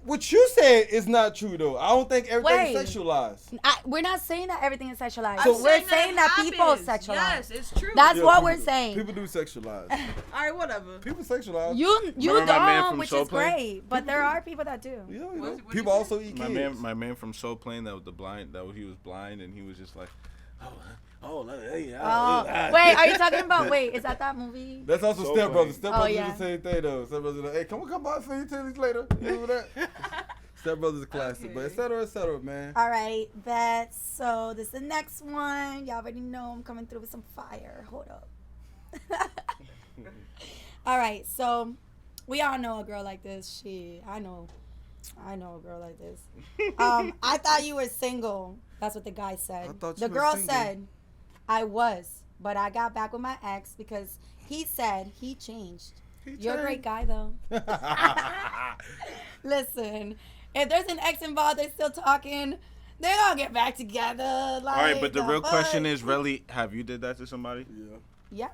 what you said is not true though. I don't think everything Wait. is sexualized. We're not saying that everything is sexualized. So- We're saying it that people happens. sexualize. Yes, it's true. That's Yeah, what people- we're saying. People do sexualize. All right, whatever. People sexualize. You Remember my man don't, from which Soul is Plane? great. But there are people that do. Yeah, you know. What'd you People say? also eat kids. My man from Soul Plane that was he was blind and he was just like, hey, Wait, are you talking about? Wait, is that movie? That's also So Step funny. Brothers. Step Oh, Brothers yeah. do the same thing though. Step Brothers are like, hey, come by for your titties later. You remember that? Step Brothers is a classic, but et cetera, man. All right, bet. So this is the next one. Y'all already know I'm coming through with some fire. Hold up. All right, so we all know a girl like this. I know a girl like this. I thought you were single. That's what the guy said. I thought The you were girl single. said, I was, but I got back with my ex because he said he changed. You're a great guy, though. Listen, if there's an ex involved, they're still talking. They're gonna get back together. Like, All right, but the real fuck? question is, really, have you did that to somebody? Yeah. Yeah.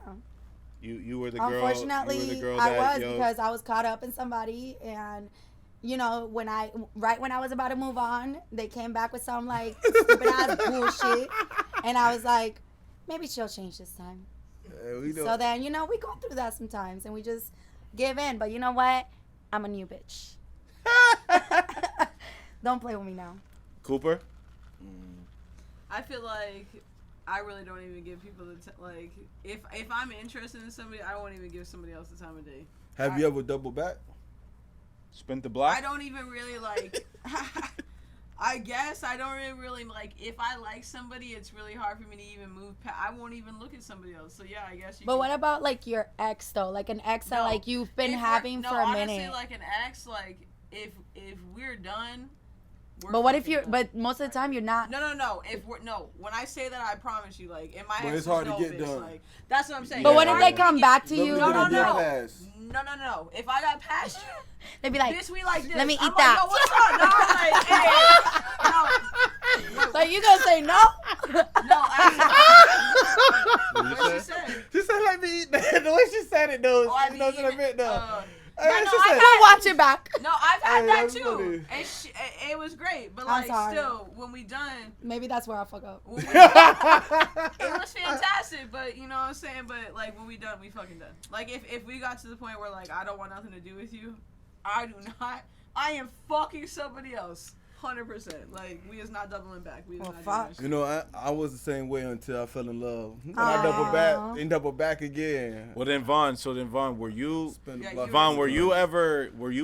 You were the girl. Unfortunately, you were the girl I that, was because I was caught up in somebody, and you know, right when I was about to move on, they came back with some like stupid ass bullshit, and I was like, maybe she'll change this time. Yeah, we know. So then, you know, we go through that sometimes, and we just give in. But you know what? I'm a new bitch. Don't play with me now. Cooper. I feel like I really don't even give people like if I'm interested in somebody, I won't even give somebody else the time of day. Have you ever doubled back? Spent the block. I don't even really like. I guess I don't really like. If I like somebody, it's really hard for me to even move. I won't even look at somebody else. So yeah, I guess you. But can, what about like your ex though? Like an ex that No. like you've been if having we're- for a honestly, minute. like an ex, like if we're done, But what if you're? But most of the time you're not. No. If we're when I say that, I promise you, like in my head, it's hard to no, get bitch, done. Like, that's what I'm saying. But what if they come back to you? No. No. If I got past you, They'd be like, bitch, we like this. let me I'm eat that. Like, no, what's up? No, I'm like, hey, no. So you gonna say no? No, what she said? She said, "Let me eat that." The way she said it, though, Oh, I you know what I meant, though. We'll watch it back. No, I've had Hey, that that's too, funny. and it was great. But I'm like, sorry. still, when we done, Maybe that's where I fuck up. when we done, it was fantastic. But you know what I'm saying. But like when we done, we fucking done. Like if we got to the point where like I don't want nothing to do with you, I do not. I am fucking somebody else. 100%. Like we is not doubling back. We is Well, not fuck. doing that shit. You know, I was the same way until I fell in love. And I Aw. double back again. Well then, Vaughn. So then, Vaughn, were you? Spend Yeah, the block. you Vaughn, were you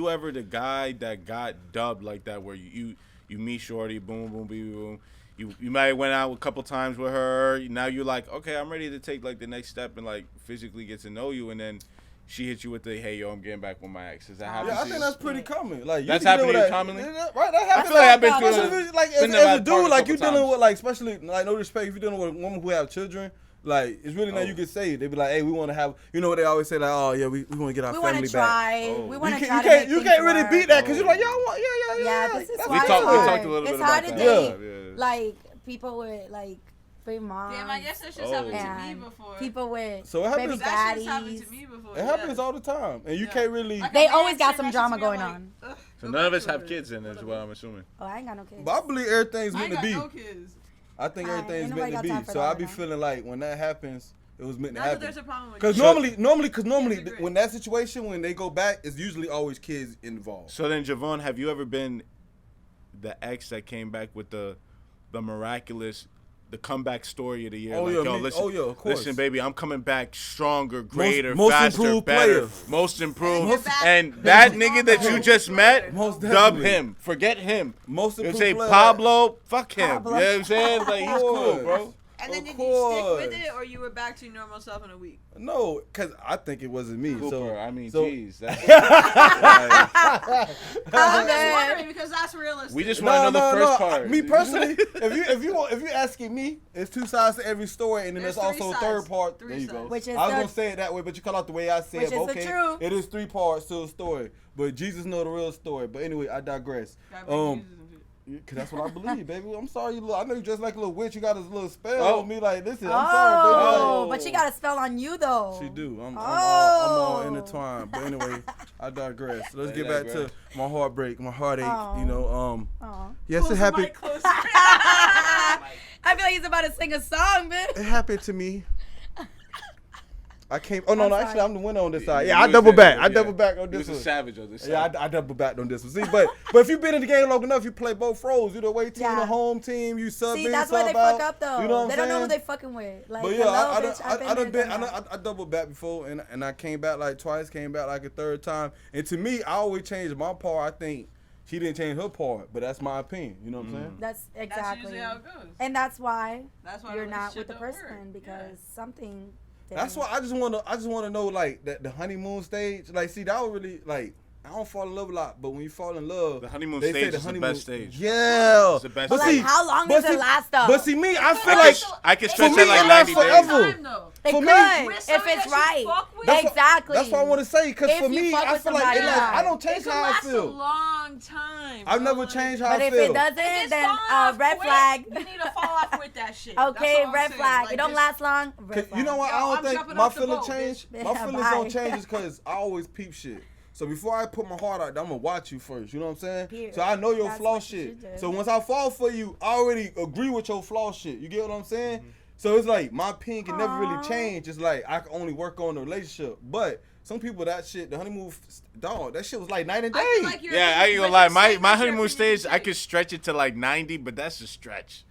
ever the guy that got dubbed like that, where you meet shorty, boom, boom, boom, boom. You might have went out a couple times with her. Now you're like, okay, I'm ready to take like the next step and like physically get to know you, and then she hits you with the, hey yo, I'm getting back with my ex. Does that happen? Yeah, I to think you? that's pretty common. Like That's can deal happened with to you that. commonly? Right, that happens. I feel like I've been Especially feeling. Especially like been as in a that dude, part a like you couple dealing times. with like especially like no respect if you're dealing with a woman who have children. Like it's really Oh. not you can say. They be like, hey, we want to have. You know what they always say like, oh yeah, we want to get our We want family to back. try. Oh. We You want to You try can't to you make can't things really work. beat that because Oh. you're like, y'all want yeah. Yeah, this is That's why We talked hard. a little bit It's about hard to that. date. Yeah. like people with like big moms. Damn, I guess that's just Oh. happened to and me before. people with So it baby happens- that shit's happened daddies. to me before. It happens yeah. all the time, and you Yeah. can't really. Like, They a man always got said some that shit drama to me, I'm going like, on. ugh, So go none of back us to have it. kids in it, is what I'm assuming. Oh, I ain't got no kids. But I believe everything's I meant ain't to got be. no kids. I think Alright, everything's ain't meant to nobody got time be. for So that I right be now. feeling like when that happens, it was meant to Not that happen. there's a problem with Because you. normally, Kids are great. when that situation, when they go back, it's usually always kids involved. So then, Javon, have you ever been the ex that came back with the miraculous, the comeback story of the year? Oh, like, yeah, yo, me- listen, oh, yeah, of course. listen, baby, I'm coming back stronger, greater, most faster, improved better, player. most improved. You're back. And that nigga that you just met, Most dub definitely. him, forget him. Most You improved say player. Pablo, fuck him. Pablo. You know what I'm saying? Like, he's cool, bro. And then Of did you stick with course. it, or you were back to your normal self in a week? No, because I think it wasn't me. Cooper, So I mean, so- jeez. That's, I'm just man. wondering because that's realistic. we just want to know the first part. Me personally, if you asking me, it's two sides to every story, and then There's there's three also a sides. third part. Three There you go. sides. Which is I was the- gonna say it that way, but you call out the way I said. Which But is the okay, truth. it is three parts to a story. But Jesus know the real story. But anyway, I digress. Gotta bring Jesus into it. Cause that's what I believe, baby. I'm sorry, you. I know you dressed like a little witch. You got this little spell Oh. on me, like listen. I'm sorry, baby. Oh, but she got a spell on you though. She do. I'm Oh. all intertwined. But anyway, I digress. Let's They get back digress. to my heartbreak, my heartache. Oh. You know, Aw. yes, Close it the happened. mic, close the- I feel like he's about to sing a song, bitch. It happened to me. I came. Oh no, I'm no. sorry. Actually, I'm the winner on this side. You Yeah, I was double there, back. I yeah. double back on You this was a one. savage on this side. Yeah, I double back on this one. See, but if you've been in the game long enough, you play both roles. You the away team, Yeah. the home team. You sub See, in, that's why sub they out. fuck up though. You know what they I'm don't know who saying? they fucking with. Like, But yeah, hello, bitch, I've been there, done that. I double back before, and I came back like twice, came back like a third time. And to me, I always change my part. I think she didn't change her part, but that's my opinion. You know what I'm saying? That's That's exactly. usually how it goes. And that's why That's why you're not relationship with the don't person work. because something. That's didn't- why I just wanna know like that the honeymoon stage. Like, see, that was really like. I don't fall in love a lot, but when you fall in love, The honeymoon they say stage the is the honeymoon best stage. Yeah, It's the best But But like, see- how long but does see- it last though? But see, me, I feel I like can, I can For stretch me, that like it 90 lasts days. forever. Time, though. it for could me- With if somebody it's that you right. fuck with? Exactly. That's what I want to say. Cause If for you me, fuck I with feel like somebody, it lasts, I don't It change can how I last a feel. long time. I've bro. never Like, changed how But I if feel. it doesn't, if it's then falling off red quick, flag. You need to fall off with that shit. Okay, That's all I'm red saying. flag. Like, It don't just- last long. Red flag. You know what? Yo, I I'm don't think jumping my off the feelings boat, change. bitch. My Yeah, feelings bye. don't change just because I always peep shit. So before I put my heart out, there, I'm gonna watch you first. You know what I'm saying? Period. So I know your That's flaw what you shit. should do. So once I fall for you, I already agree with your flaw shit. You get what I'm saying? So it's like my opinion can never really Aw. change. It's like I can only work on the relationship. But some people, that shit, the honeymoon, dog, that shit was like night and day. I feel like you're Yeah, I ain't but gonna lie. you're saying My that your honeymoon opinion stage, can I could stretch it to like 90, but that's a stretch.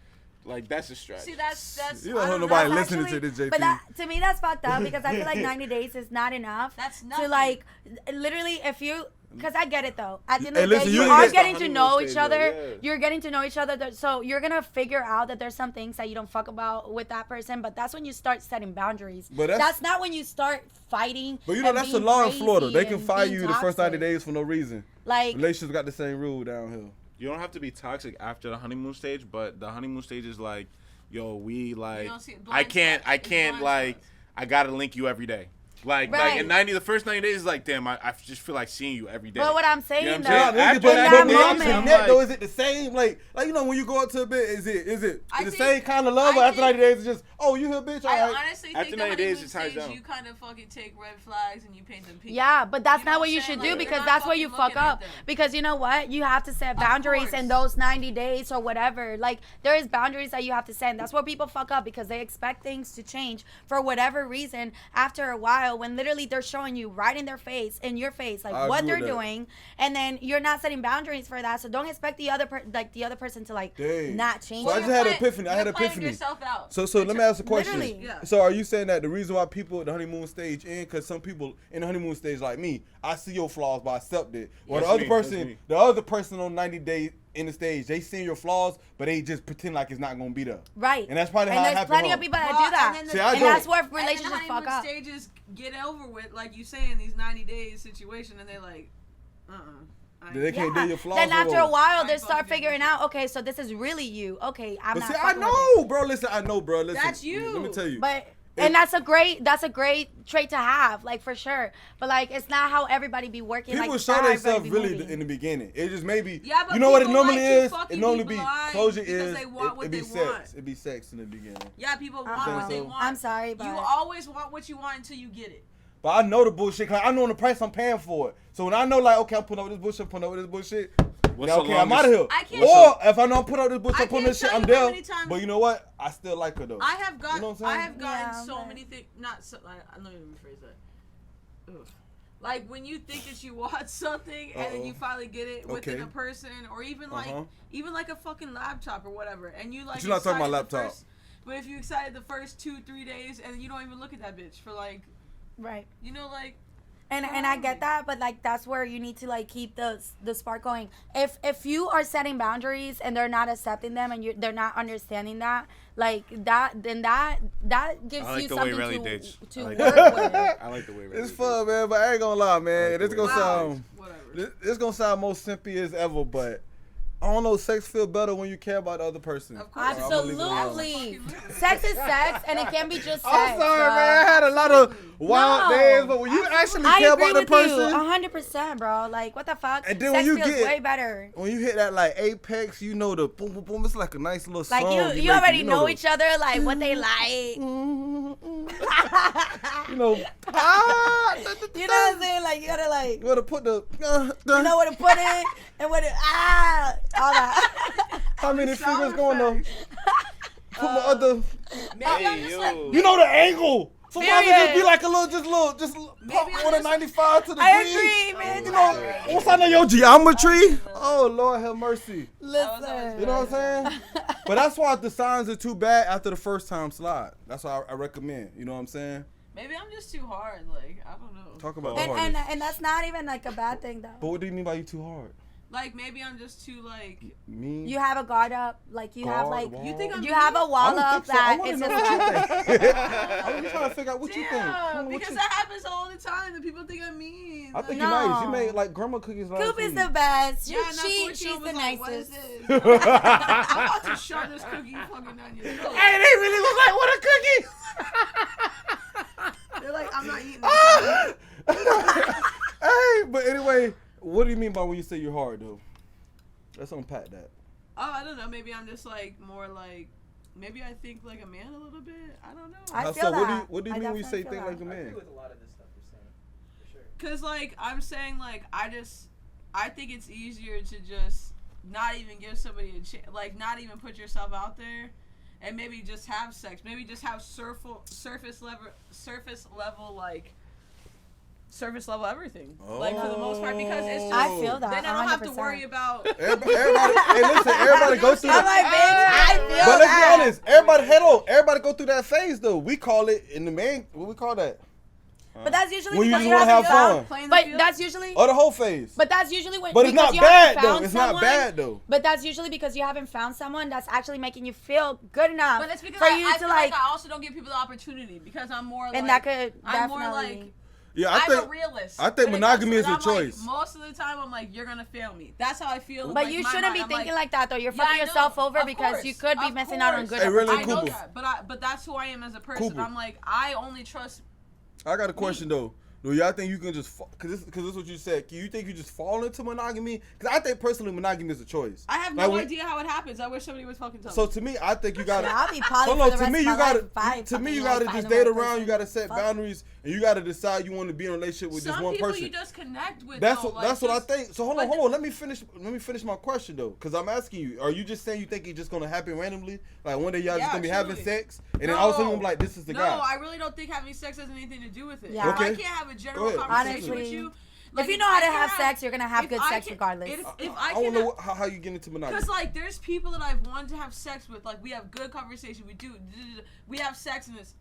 Like, that's a stretch. See, that's. You don't I know know. nobody That's listening actually- to this, JP. But that, to me, that's fucked up because I feel like 90 days is not enough. That's to nothing. like, literally, if you, because I get it though. At the end of Hey, the day, listen, you you are get the getting to honeymoon know stage, each though, other. yeah. You're getting to know each other. So you're gonna figure out that there's some things that you don't fuck about with that person. But that's when you start setting boundaries. But that's not when you start fighting. But you know, and that's the being law in crazy Florida. They can and fire being you the first 90 toxic. days for no reason. Like, Relationships got the same rule down here. you don't have to be toxic after the honeymoon stage, but the honeymoon stage is like, yo, we like, I can't like, I gotta link you every day. Like in the first 90 days is like, damn, I just feel like seeing you every day. But what I'm saying, you know though, after in that moment, though, is it the same? Like you know, when you go out to a bit, is it the same kind of love? Or after 90 days, it's just, oh, you here, bitch? All right. I honestly after think 90 days, the it ties stage, down. you kind of fucking take red flags and you paint them pink. Yeah, but that's You know not what what you I'm should saying? do Like, because you're that's not where you fucking fuck looking at up. them. Because you know what? You have to set boundaries in those 90 days or whatever. Like, there is boundaries that you have to set. And that's where people fuck up because they expect things to change for whatever reason after a while when literally they're showing you right in their face, like what they're doing, and then you're not setting boundaries for that. So don't expect the other person to like not change. So I just had an epiphany. Yourself out. So let me ask a question. Literally. Yeah. So are you saying that the reason why people at the honeymoon stage because some people in the honeymoon stage like me, I see your flaws but I accept it. Or the other person on 90 days in the stage, they see your flaws but they just pretend like it's not gonna be there. Right. And that's probably how it there's happened. plenty of people that do that. And that's where relationships fuck up. Stages get over with, like you say, in these 90 days situation, and they're like, They can't do your flaws. Then after a while, they I start fucking figuring out, okay, so this is really you. Okay, I'm But not. see, I fucking with know, it. bro. Listen, I know, bro. Listen, That's you. Let me tell you. But and that's a great trait to have, like for sure. But like, it's not how everybody be working. People like, show how themselves everybody be really moving. in the beginning. It just maybe, Yeah, but you know what it people normally like to is? fucking It normally be be blind closure because is they want what it be they sex. want. It be sex in the beginning. Yeah, people want what they want. I'm sorry, but you always want what you want until you get it. But I know the bullshit. Cause I know the price I'm paying for it. So when I know, like, okay, I'm putting up with this bullshit, What's now, the okay, I'm out of here. I can't- Or if I know I'm putting up with this bullshit, I I'm putting can't this shit, tell I'm you how there. many times- But you know what? I still like her though. I have gotten, You know what I'm saying? I have gotten Yeah, so but- many things. Not so. I don't even rephrase that. Ugh. Like when you think that you want something and then you finally get it within Okay. a person, or even like a fucking laptop or whatever, and you like. But you're not talking about excited the laptop. but if you excited the first 2-3 days and you don't even look at that bitch for like, right. you know, like. And I get that, but like that's where you need to like keep the spark going. If you are setting boundaries and they're not accepting them and they're not understanding that, like that, then that gives you something to work with. I like the way It's fun, man. But I ain't gonna lie, man. This gonna sound Whatever. this gonna sound most simpy as ever, but. I don't know, sex feel better when you care about the other person. Of course. Absolutely. Sex is sex, and it can be just sex. I'm sorry, bro. man. I had a lot of wild days, but when you actually care about the person, 100%, bro. Like, what the fuck? and then sex when you feels get way better. when you hit that like apex, you know the boom boom boom. It's like a nice little Like song. you already know each other, like what they like. You know, You know what I'm saying? Like you gotta like. you gotta put the. You know where to put it and where to all that. How many fingers going to put my other? Maybe I'm just like, You know the angle. Sometimes it just be Period. like a little, pump I'm on a just- 95 to the I green. agree, man. You know, what's I know your geometry? Oh Lord have mercy. Listen. You know what I'm saying? But that's why the signs are too bad after the first time slide. That's why I recommend. You know what I'm saying? maybe I'm just too hard. Like I don't know. Talk about And that's not even like a bad thing But though. what do you mean by you too hard? Like maybe I'm just too like. Me? You have a guard up, like you have like Guard, You think I'm you have a I wall don't up think so. I that wanna it's know just what you think. I'm just trying to figure out what you think. Damn, What because you- that happens all the time. That people think I'm mean. I think No. you're nice. You made like grandma cookies last Coop is week. the best. Yeah, and that She's fortune the was like, what is nicest. this? I'm about to shove this cookie fucking down your throat. Hey, they really look like what a cookie. They're like, I'm not eating this. Hey, but anyway, what do you mean by when you say you're hard though? Let's unpack that. Oh, I don't know. Maybe I'm just like more like. Maybe I think like a man a little bit. I don't know. I How feel so? that. What do you I mean when you say definitely think feel like a I agree man? with a lot of this stuff you're saying, for sure. Cause like I'm saying like I think it's easier to just not even give somebody a chance, like not even put yourself out there, and maybe just have sex. Maybe just have surface level everything. Like for the most part, because it's just I feel that. then I don't have to 100%. worry about. Everybody, hey, listen, everybody go through I'm that. like, bitch, I feel But let's that. be honest, everybody go through that phase though. We call it in the man, what we call that? But that's usually When you because just wanna have haven't fun. found- But that's usually. Or the whole phase. But that's usually when. But it's because not you bad haven't though. found It's not someone- bad though. But that's usually because you haven't found someone that's actually making you feel good enough But it's because for I you to feel like. I also don't give people the opportunity because I'm more like. And that could I'm more definitely. like. Yeah, I'm think a realist. I think when it monogamy comes to- is a I'm like, choice. most of the time, I'm like, you're gonna fail me. That's how I feel. But like, you my shouldn't mind. be I'm thinking like, like that though. You're yeah, fucking I yourself know. over Of because course. you could be Of missing out on course. good Hey, really, I know Cooper. that, but that's who I am as a person. Cooper. I'm like, I only trust. I got a question though. Do y'all think you can just because this is what you said? Can you think you just fall into monogamy? Because I think personally monogamy is a choice. I have Like, no when- idea how it happens. I wish somebody would fucking tell So me. to me, I think you gotta. I'll be poly Hold for on, the to rest me of you my gotta. life. Bye, To me, you fucking gotta life, just find the date right around. You person. gotta set Fuck. boundaries, and you gotta decide you want to be in a relationship with just Some one people person. you just connect with. That's though, what like, that's what I just- think. So hold but on. Let me finish my question though, because I'm asking you: are you just saying you think it's just gonna happen randomly? Like one day y'all just gonna be having truly. sex, and then all of a sudden No. I'm like, this is the no, guy. I really don't think having sex has anything to do with it. Yeah. If I Okay. can't have a Go general ahead. conversation with Honestly, you, if you know how I to can have sex, you're gonna have if good I sex can- regardless. If I I don't can, know how you get into monogamy. because like there's people that I've wanted to have sex with, like we have good conversation, we have sex and it's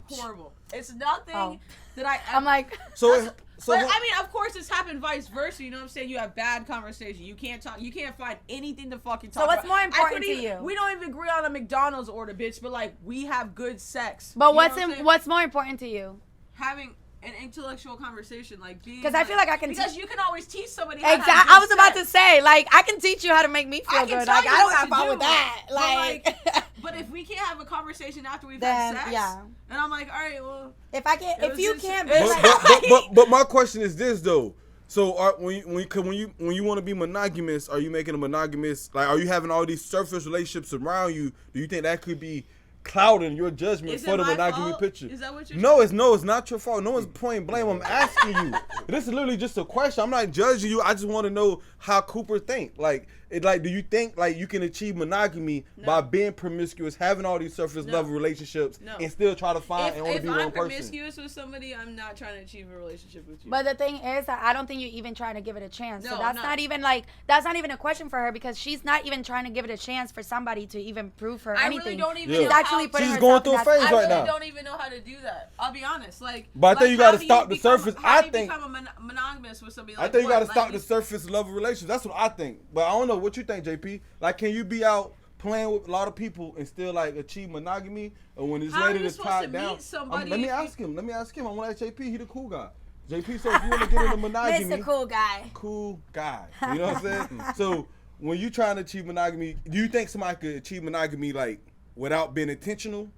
horrible. It's nothing Oh. that I. I'm like, So But I mean, of course, it's happened vice versa. You know what I'm saying? You have bad conversation. You can't talk. You can't find anything to fucking talk So what's about. more I important couldn't to even- you? We don't even agree on a McDonald's order, bitch. But like, we have good sex. but You know what's what I'm saying? what's more important to you? Having an intellectual conversation, like being. 'Cause I feel like I can because te- you can always teach somebody. How to have Exactly. good I was about to sex. say, like, I can teach you how to make me feel I can good. tell Like, you I don't what have to problem do, with that. but, Like, But if we can't have a conversation after we've Then, had sex, yeah. and I'm like, all right, well, if I can, It if was you just- can't, it be was- like, but my question is this though. So when you want to be monogamous, are you making a monogamous, like, are you having all these surface relationships around you? Do you think that could be clouding your judgment Is for it the my monogamy fault? picture? Is that what you're No, it's not your fault. No one's pointing blame. I'm asking you. This is literally just a question. I'm not judging you. I just want to know how Cooper think. Like, do you think like you can achieve monogamy by being promiscuous, having all these surface No. level relationships, No. and still try to find and want to If be I'm one person? promiscuous with somebody, I'm not trying to achieve a relationship with you. But the thing is that I don't think you're even trying to give it a chance. So No, that's no. not even like that's not even a question for her because she's not even trying to give it a chance for somebody to even prove her I anything. really don't even. Yeah. She's know actually how putting She's herself going through in a that phase I right really now. don't even know how to do that. I'll be honest. Like, But I think like, you gotta how do stop the become- surface. How I do you think- become a monogamous with somebody. I Like think you what? got to Like, stop the surface level relations. That's what I think. But I don't know what you think, JP. Like, can you be out playing with a lot of people and still like achieve monogamy? Or when it's How are later you to supposed tie to down? meet somebody Let me if you- ask him. Let me ask him. I want to ask JP. He the cool guy. JP, so if you want to get into monogamy, Mr. Cool Guy. cool guy. You know what I'm saying? So when you trying to achieve monogamy, do you think somebody could achieve monogamy like without being intentional?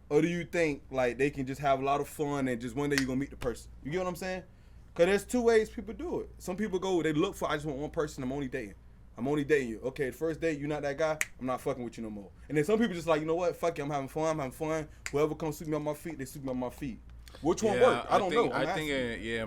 Or do you think like they can just have a lot of fun and just one day you're gonna meet the person? You get what I'm saying? Cause there's two ways people do it. Some people go, they look for, I just want one person, I'm only dating you. Okay, the first date, you're not that guy, I'm not fucking with you no more. And then some people just like, you know what, fuck it, I'm having fun. Whoever comes sweep me on my feet, they sweep me on my feet. Which one worked? I don't know. I'm just That asking. is, You know Yeah,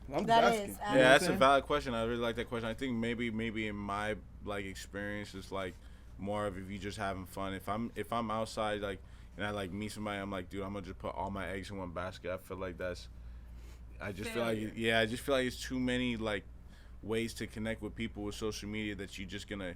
what Yeah, I'm that's a saying? valid question. I really like that question. I think maybe in my like experience it's like more of if you just having fun. If I'm outside like and I like meet somebody, I'm like, dude, I'm gonna just put all my eggs in one basket. I feel like I just feel like it's too many like ways to connect with people with social media that you're just gonna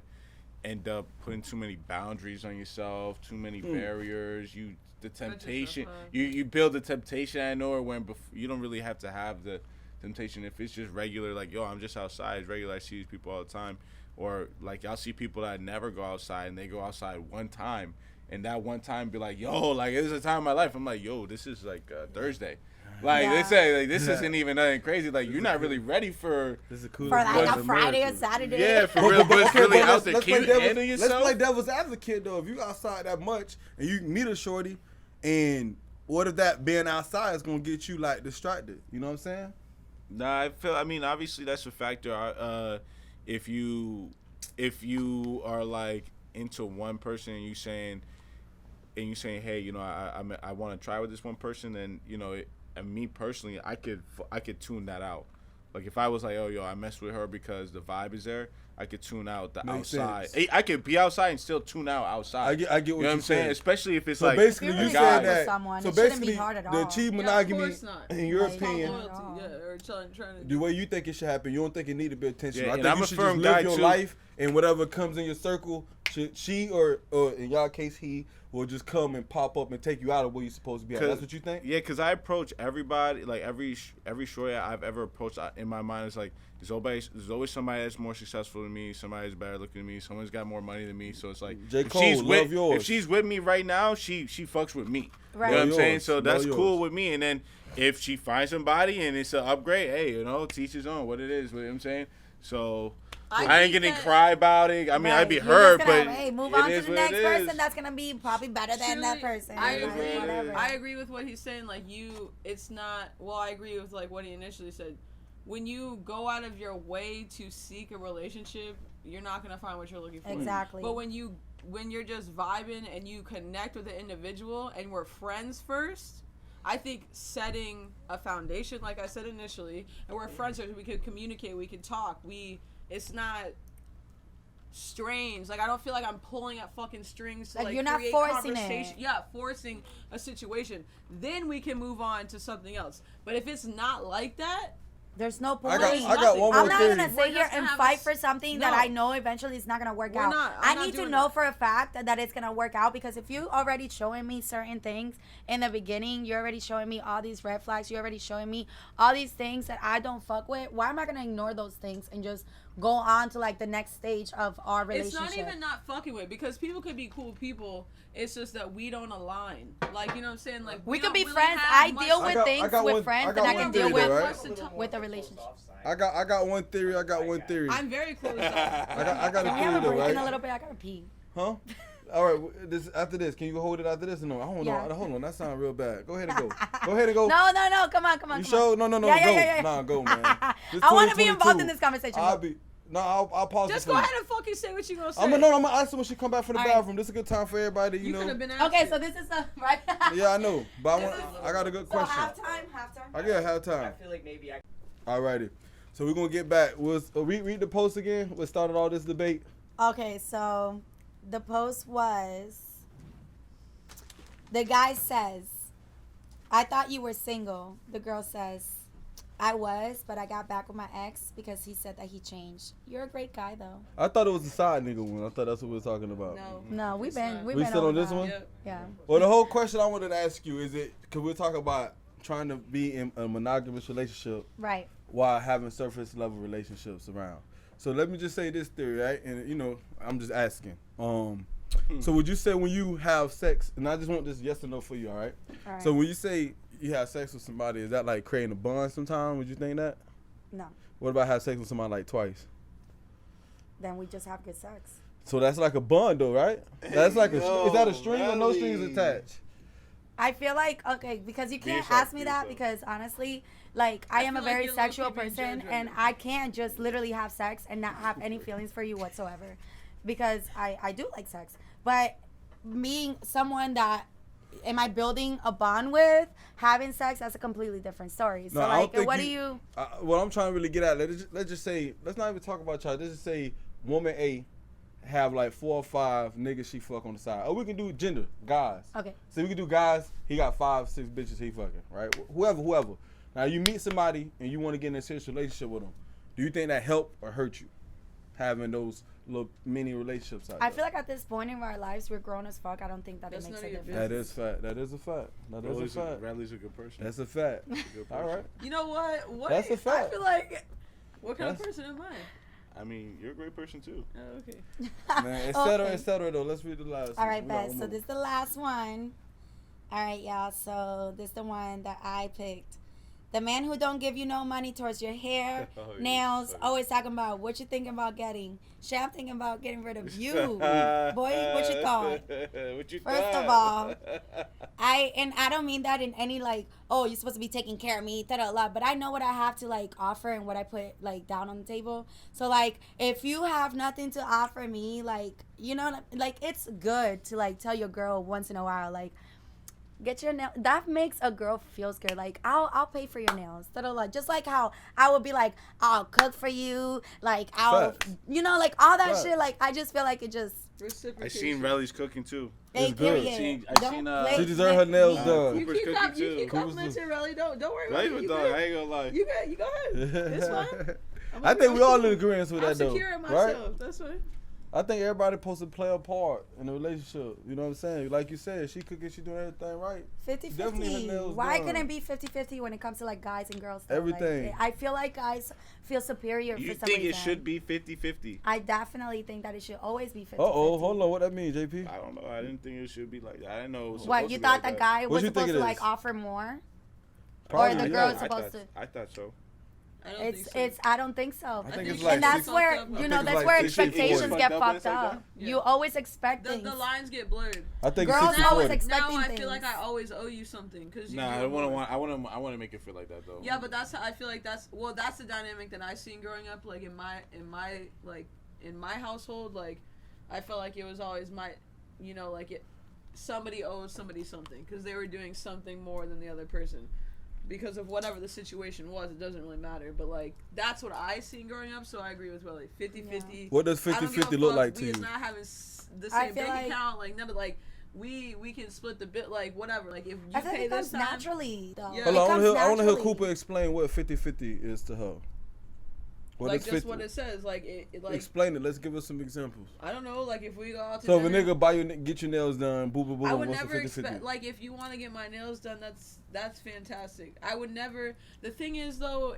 end up putting too many boundaries on yourself, too many barriers. The temptation, you build the temptation out of nowhere when you don't really have to have the temptation. If it's just regular, like, yo, I'm just outside, it's regular, I see these people all the time. Or like I'll see people that never go outside and they go outside one time and that one time be like, yo, like this is a time in my life. I'm like, yo, this is like Thursday. Like they say, like this isn't even nothing crazy. Like you're not really ready for This is cool. For like But- a Friday or Saturday. yeah, for real. But it's really out there. Can you handle yourself? Let's play devil's advocate though. If you outside that much and you meet a shorty, and what if that being outside is gonna get you like distracted? You know what I'm saying? Nah, I mean, obviously that's a factor. If you are like into one person and you saying, hey, you know, I want to try with this one person, and you know, and me personally, I could tune that out. Like if I was like, oh, yo, I mess with her because the vibe is there, I could tune out the Makes outside. sense. I could be outside and still tune out outside. I get what you know what you're I'm saying? saying. Especially if it's So like basically, If you you're said really that. with someone, So it shouldn't be basically, hard at the all. achieve Yeah, of monogamy, course not. in your Like, opinion, no. Loyalty, yeah, or trying to the way you think it should happen, you don't think it need to be intentional. Yeah, I and think I'm you a should firm just live guy, your too. life, and whatever comes in your circle should she or in y'all case he will just come and pop up and take you out of where you're supposed to be at? That's what you think? Yeah, because I approach everybody, like every shorty I've ever approached in my mind is like, there's always somebody that's more successful than me, somebody that's better looking than me, someone's got more money than me. So it's like, J. Cole, if she's with me right now, she fucks with me. Right. You know what I'm Yours, saying? So that's yours. cool with me. And then if she finds somebody and it's an upgrade, hey, teach his own what it is. You know what I'm saying? So I ain't gonna cry about it. I mean, I'd be hurt, but hey, move on to is the what next it person is. that's gonna be probably better than that person. I It is agree. what it is. I agree with what he's saying. Like it's not. Well, I agree with like what he initially said. When you go out of your way to seek a relationship, you're not gonna find what you're looking for. Exactly. But when you're just vibing and you connect with the individual and we're friends first, I think setting a foundation, like I said initially, and we're friends first, we could communicate, we could talk. It's not strange. Like I don't feel like I'm pulling at fucking strings to Like, you're not create forcing conversation. it. Yeah, forcing a situation. Then we can move on to something else. But if it's not like that, there's no point. I got one more I'm not theory. gonna sit We're here just and gonna have fight a- for something that No. I know eventually is not gonna work We're out. not. I I'm not need to doing know that. for a fact that it's gonna work out, because if you already showing me certain things in the beginning, you're already showing me all these red flags, you're already showing me all these things that I don't fuck with. Why am I gonna ignore those things and just go on to like the next stage of our relationship? it's not even not fucking with, because people could be cool people. It's just that we don't align. Like, you know what I'm saying? Like we could don't be really friends. have I much- deal I with got- things I got with one- friends I than got I one can deal theory, with right? with a relationship. I got one theory. I'm very close. I got a Can we theory have a though, break in a right? little bit? I gotta pee. Huh? All right. After this, can you hold it after this or no? Hold Yeah. on. Hold on. That sounds real bad. Go ahead and go. Go ahead and go. No, come on. You come sure? on. No. Yeah, go. yeah. Nah, go, man. This I want to be 2022. involved in this conversation. I'll pause Just it go for you. ahead and fucking say what you gonna say. I'm gonna ask her when she come back from the All right. bathroom. This is a good time for everybody, you You know. could have been Okay, asked so it. this is the right. Yeah, I know, but I got a good So question. halftime. I get I halftime. feel like maybe I. Alrighty. So we're gonna get back. Read the post again. What started all this debate? Okay, so the post was, the guy says, "I thought you were single." The girl says, "I was, but I got back with my ex because he said that he changed." You're a great guy, though. I thought it was the side nigga one. I thought that's what we were talking about. No, we've It's been not. we've We been still over on this that. one? Yep. Yeah. Well, the whole question I wanted to ask you is because we're talking about trying to be in a monogamous relationship Right. while having surface level relationships around. So let me just say this theory, right? And I'm just asking. So would you say when you have sex, and I just want this yes or no for you, all right? All right. So when you say you have sex with somebody, is that like creating a bond sometime? Would you think that? No. What about have sex with somebody like twice? Then we just have good sex. So that's like a bond though, right? That's like is that a string or no Melly. strings attached? I feel like, okay, because you Be can't yourself, ask me be that, yourself. because honestly, like, I am a feel like very you're sexual low-key being person, judged right and now. I can't just literally have sex and not have any feelings for you whatsoever, because I do like sex. But being someone that am I building a bond with, having sex, that's a completely different story. So, No, I don't like, think what do you... what I'm trying to really get at, let's just say, let's not even talk about y'all. Let's just say woman A have like 4 or 5 niggas she fuck on the side. Or we can do gender, guys. Okay. So we can do guys, he got 5, 6 bitches he fucking, right? Whoever. Now you meet somebody and you want to get in a serious relationship with them. Do you think that help or hurt you? Having those little mini relationships out I there? feel like at this point in our lives, we're grown as fuck. I don't think that That's it makes none a of your difference. That is fact. That is a fact. That is a fact. Bradley's a good person. That's a fact. Good All person. right. You know what? What? That's a fact. I feel like. What kind of That's- person am I? I mean, you're a great person too. Oh, okay. Man, Okay. et cetera, though. Let's read the last All one. right, We got bet. one So more. this is the last one. All right, y'all. So this is the one that I picked. The man who don't give you no money towards your hair, Oh, yeah, nails, funny. always talking about what you thinking about getting. Shit, I'm thinking about getting rid of you. Boy, what you thought? What you First thought? of all, I don't mean that in any like, oh, you're supposed to be taking care of me, but I know what I have to like offer and what I put like down on the table. So like, if you have nothing to offer me, like, you know, like, it's good to like tell your girl once in a while, like, get your nail. That makes a girl feels good. Like, I'll pay for your nails. Just like how I would be like, I'll cook for you. Like, I'll, Facts. you know, like all that Facts. shit. Like, I just feel like it just. I Reciprocation. seen Relly's cooking too. Hey, It's good. period. I Don't seen, play- She deserve her nails me. done. You Cooper's keep, cooking you keep too. complimenting Relly. Don't worry about Right it. with You dog, good. I ain't gonna lie. You good. You go ahead. It's fine. I think we all in agreement with I'm that, though. secure in Right? myself. That's fine. I think everybody supposed to play a part in a relationship. You know what I'm saying? Like you said, she cooking, she doing everything right. 50-50. Why couldn't it be 50-50 when it comes to like guys and girls? Though? Everything. Like, I feel like guys feel superior You for some think reason. it should be 50-50? I definitely think that it should always be 50-50. Hold on. What that mean, JP? I don't know. I didn't think it should be like that. I didn't know it was What, supposed you to be thought like the guy What was you supposed think to it like is? offer more? Probably, the yeah. girl's supposed to. I thought so. I don't think so. It's I don't think so. I think it's she like And that's six- where fucked up. you I know think it's that's like where 60-40. expectations get Fucked up fucked like up. that? Yeah. You always expect things. The lines get blurred. I think Girls it's always 60-40. expecting Now I things. feel like I always owe you something because you. Nah, do I more. want to make it feel like that though. Yeah, but that's how I feel like that's the dynamic that I seen growing up. Like in my household, like I felt like it was always somebody owes somebody something because they were doing something more than the other person. Because of whatever the situation was, it doesn't really matter. But, like, that's what I seen growing up, so I agree with Willie. 50-50. What does 50-50 look like to we you? is not having the I same feel bank like- account. Like, none of, like, we can split the bit, like, whatever. Like, if you I feel like pay it comes this time... naturally, though. Yeah. Hold It on, comes I want to hear naturally. Cooper explain what 50-50 is to her. What like, is just 50? what it says. Like, it like... Explain it. Let's give us some examples. I don't know, like, if we go out to So if a dinner... nigga get your nails done, boo boo boo, I would what's never the 50-50? expect, like, if you want to get my nails done, that's fantastic. I would never. The thing is, though,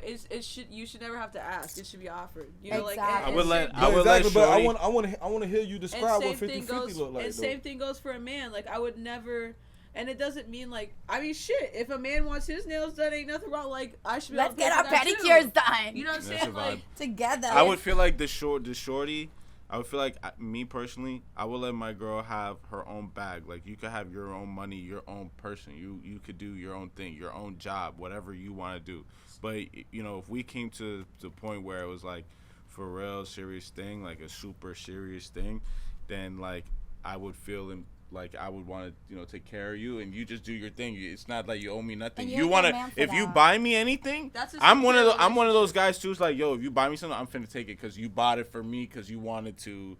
you should never have to ask. It should be offered. You know, like Exactly. I would let Exactly, but I Shorty- want to hear you describe what 50-50 look like. And though. same thing goes for a man. Like I would never. And it doesn't mean like shit. If a man wants his nails done, ain't nothing wrong. Like I should be Let's able to get pay our for that, too. pedicures done You know what I'm That's saying? a vibe. Like together. I would feel like the shorty. I would feel like me personally, I would let my girl have her own bag. Like you could have your own money, your own person. You could do your own thing, your own job, whatever you want to do. But you know, if we came to the point where it was like for real serious thing, like a super serious thing, then like I would feel like I would want to, take care of you, and you just do your thing. It's not like you owe me nothing. And You you're want the to, man for if you that. buy me anything, That's a I'm one of secure those guys too. It's like, yo, if you buy me something, I'm finna take it because you bought it for me because you wanted to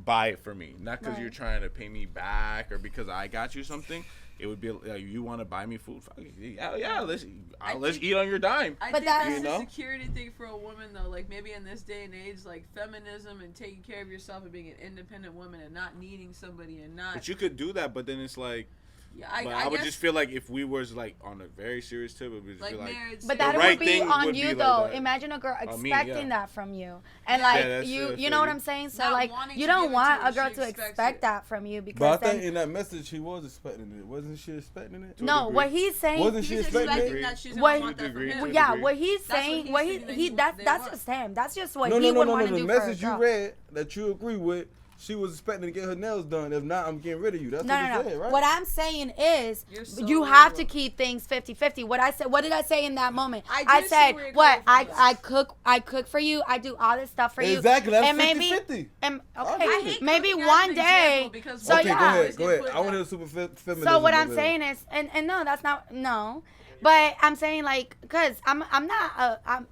buy it for me, not because Right. you're trying to pay me back or because I got you something. It would be like you want to buy me food. Fuck it. Yeah, let's eat on your dime. I But think that's- that's You know? a security thing for a woman though. Like maybe in this day and age, like feminism and taking care of yourself and being an independent woman and not needing somebody and not. But you could do that, but then it's like. Yeah, But I I would guess, just feel like if we was like on a very serious tip, it would just like be like. marriage. But The that right would be thing on would you be like though. that. Imagine a girl On me, expecting yeah. that from you, and like that's you true, know what I'm saying. So Not like wanting you to don't give it want to her, a girl she to expects expect it. that from you because But I then think in that message he was expecting it. Wasn't she expecting it? no, degree. what he's saying. Wasn't she He's expecting expecting it? that she's What- gonna want that from Degree. him. Well, To yeah, degree. what he's That's what saying, he's what he thinking that he he that's they that's want. just him. That's just what No, he would want to The do for a message you girl. read that you agree with, she was expecting to get her nails done. If not, I'm getting rid of you. That's what No, he no, said, no. right? What I'm saying is, You're so you have to literal. keep things 50-50. What I said, what did I say in that moment? I I did see said, where you're what? coming from. I cook for you. I do all this stuff for you. Exactly. That's And maybe, 50-50. and I okay, hate maybe cooking as one an day. example because So okay, yeah. go ahead. I want to hear super feminism. So what I'm over there. saying is, and no, that's not no, but I'm saying like, cause I'm not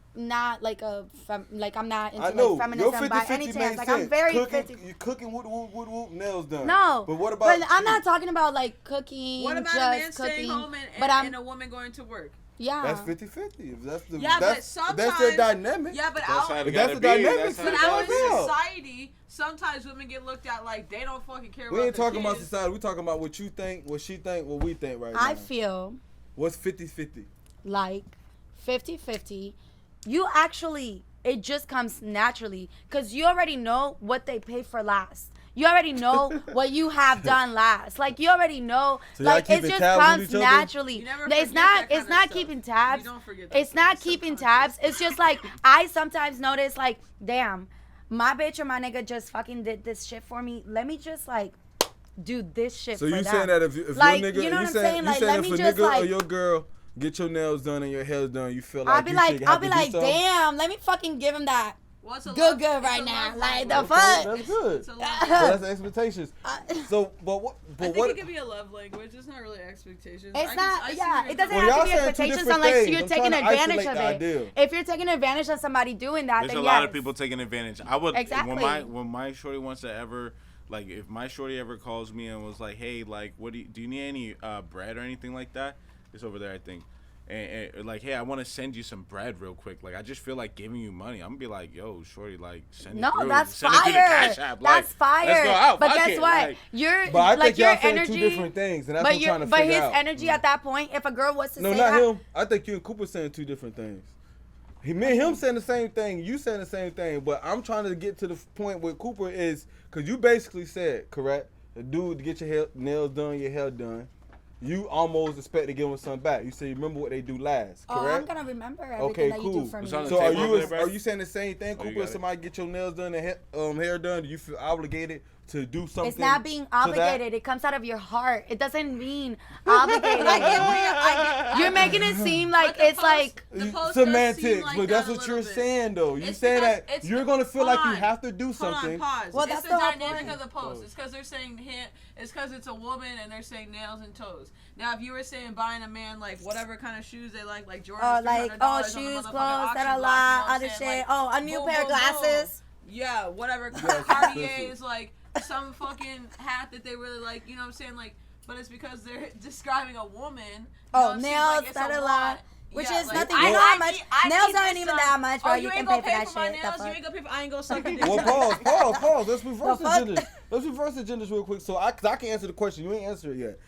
like I'm not into I know. like Your feminism by 50-50 any makes chance. Like sense. I'm very cooking, 50. You cooking, whoop, nails done. No, But what about I'm you? not talking about like cooking. What about just a man cooking, staying home but and a woman going to work? yeah. That's 50-50. If that's the Yeah, but that's sometimes their dynamic. Yeah, but That's out, how it If gotta that's the be. dynamic, That's how but it sit out down. in Yeah. society, sometimes women get looked at like they don't fucking care We about ain't their talking about kids. society. We talking about what you think, what she think, what we think right now. I feel What's 50-50? like 50-50. You actually, it just comes naturally because you already know what they pay for last. You already know what you have done last. Like you already know. So y'all like it keeping just tabs on comes each other? naturally. You never It's forget not. that It's kinda not stuff. keeping tabs. You don't forget that It's stuff. not It's keeping subconscious. tabs. It's just like I sometimes notice like, damn, my bitch or my nigga just fucking did this shit for me. Let me just like do this shit So for you them. saying that if Like, your nigga, you know what I'm saying, saying? you Like, saying let if me a just, nigga or like- your girl get your nails done and your hair's done, you feel like I'll be you like, should have to do something? damn, let me fucking give him that. Well, it's a Good, love- good it's right a now. love Like, the language. fuck? That's good. It's a So love that's the expectations. So, but what? I But think what? it could be a love language. It's not really expectations. It's I not, see yeah, where it doesn't you're Well, have y'all to be saying two expectations different unless things. you're I'm taking trying to advantage isolate of the it. idea. If you're taking advantage of somebody doing that, There's then a lot yes. of people taking advantage. I would Exactly. when my shorty wants to ever like if my shorty ever calls me and was like, hey, like what do you need any bread or anything like that? It's over there, I think. and like, hey, I want to send you some bread real quick. Like, I just feel like giving you money. I'm gonna be like, yo, shorty, like, send it through. that's send fire. It to the Cash App. Like, That's fire. Let's go out. But Fuck guess it. what? Like, You're But I like think your y'all saying energy. two different things, and that's what I'm trying to but figure his out. energy at that point, if a girl was to No, say not that, him. I think you and Cooper saying two different things. Me and him saying the same thing. You saying the same thing. But I'm trying to get to the point where Cooper is, because you basically said, correct, a dude to get your nails done, your hair done, you almost expect to give him something back. You say, remember what they do last, correct? oh, I'm gonna remember everything Okay, that cool. you do for me. It's on the So table. are you saying the same thing, Oh, you Cooper? got If it. somebody get your nails done and hair done, do you feel obligated to do something? It's not being to that? obligated. It comes out of your heart. It doesn't mean obligated. You're making it seem like the it's post- like the post does seem semantics, like but that that's a what you're little bit. saying, though. You It's saying because that it's you're gonna feel like you hold on. have to do Hold something. on, pause. Well, it's that's the the whole dynamic point. of the post. It's because they're saying it's because it's a woman and they're saying nails and toes. Now, if you were saying buying a man like whatever kind of shoes they like Jordan, like shoes, clothes, other shit. Oh, a new pair of glasses. Yeah, whatever. Yes, Cartier listen. is like some fucking hat that they really like. You know what I'm saying? Like, but it's because they're describing a woman. You know Oh, what I'm saying? nails, Like, it's a da-da-da. lot. Which Yeah, is like, nothing. I- You know I how much need- I nails need aren't this even son. that much, bro. Oh, You you can ain't pay gonna for pay that for my shit. nails. The You fuck? ain't gonna pay for. I ain't gonna suck a dick. Well, pause. Let's reverse agendas. Let's reverse agendas real quick. So I can answer the question. You ain't answer it yet.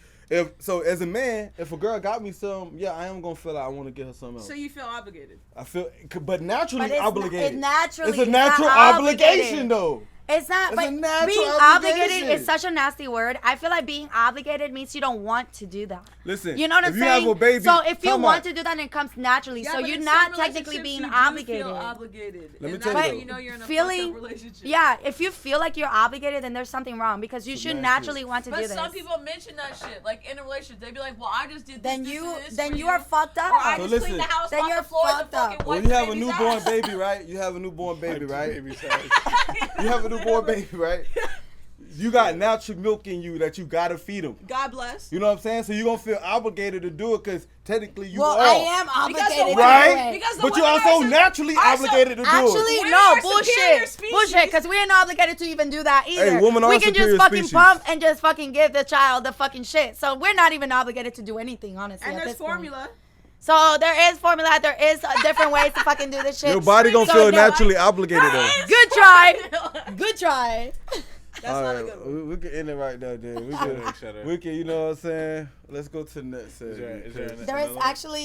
As a man, if a girl got me some, yeah, I am gonna feel like I want to get her something else. So you feel obligated. I feel, but naturally But it's obligated. It's naturally. It's a it's natural not obligation, obligated. though. It's not, It's but a natural being obligation. obligated is such a nasty word. I feel like being obligated means you don't want to do that. Listen, You know what I'm if you saying? have a baby, so if you time want out. to do that, it comes naturally. Yeah, so but you're in not some technically relationships, being you do obligated. Feel obligated. Let me And tell that's you how though. know you're in a Feeling, fucked up relationship. yeah, if you feel like you're obligated, then there's something wrong because you should naturally want to But do this. some people mention that shit, like in a relationship, they be like, "Well, I just did this, Then this, you, and this then for you are fucked up. Or I So just listen. cleaned the house, Then mopped you're the floor, fucked the fucking up. Well, wiped you the have a baby's newborn ass. baby, right? You have a newborn baby, right? Baby size. You have a newborn baby, right? You got natural milk in you that you gotta feed them. God bless. You know what I'm saying? So you're gonna feel obligated to do it because technically you well, are. I am obligated to do Right? it. Because the But you're women also are naturally are so- obligated to do Actually, it. Women no, are superior bullshit. species. Bullshit, because we ain't obligated to even do that either. Hey, women are we can superior just fucking species. pump and just fucking give the child the fucking shit. So we're not even obligated to do anything, honestly. And at there's this point. formula. So there is formula. There is different ways to fucking do this shit. Your body gonna So feel no, naturally obligated though. Good try. Good try. That's All not a right, good one. we can end it right there, dude. Shut up. We can, you know what I'm saying? Let's go to the next Is there segment. an- There is another one? actually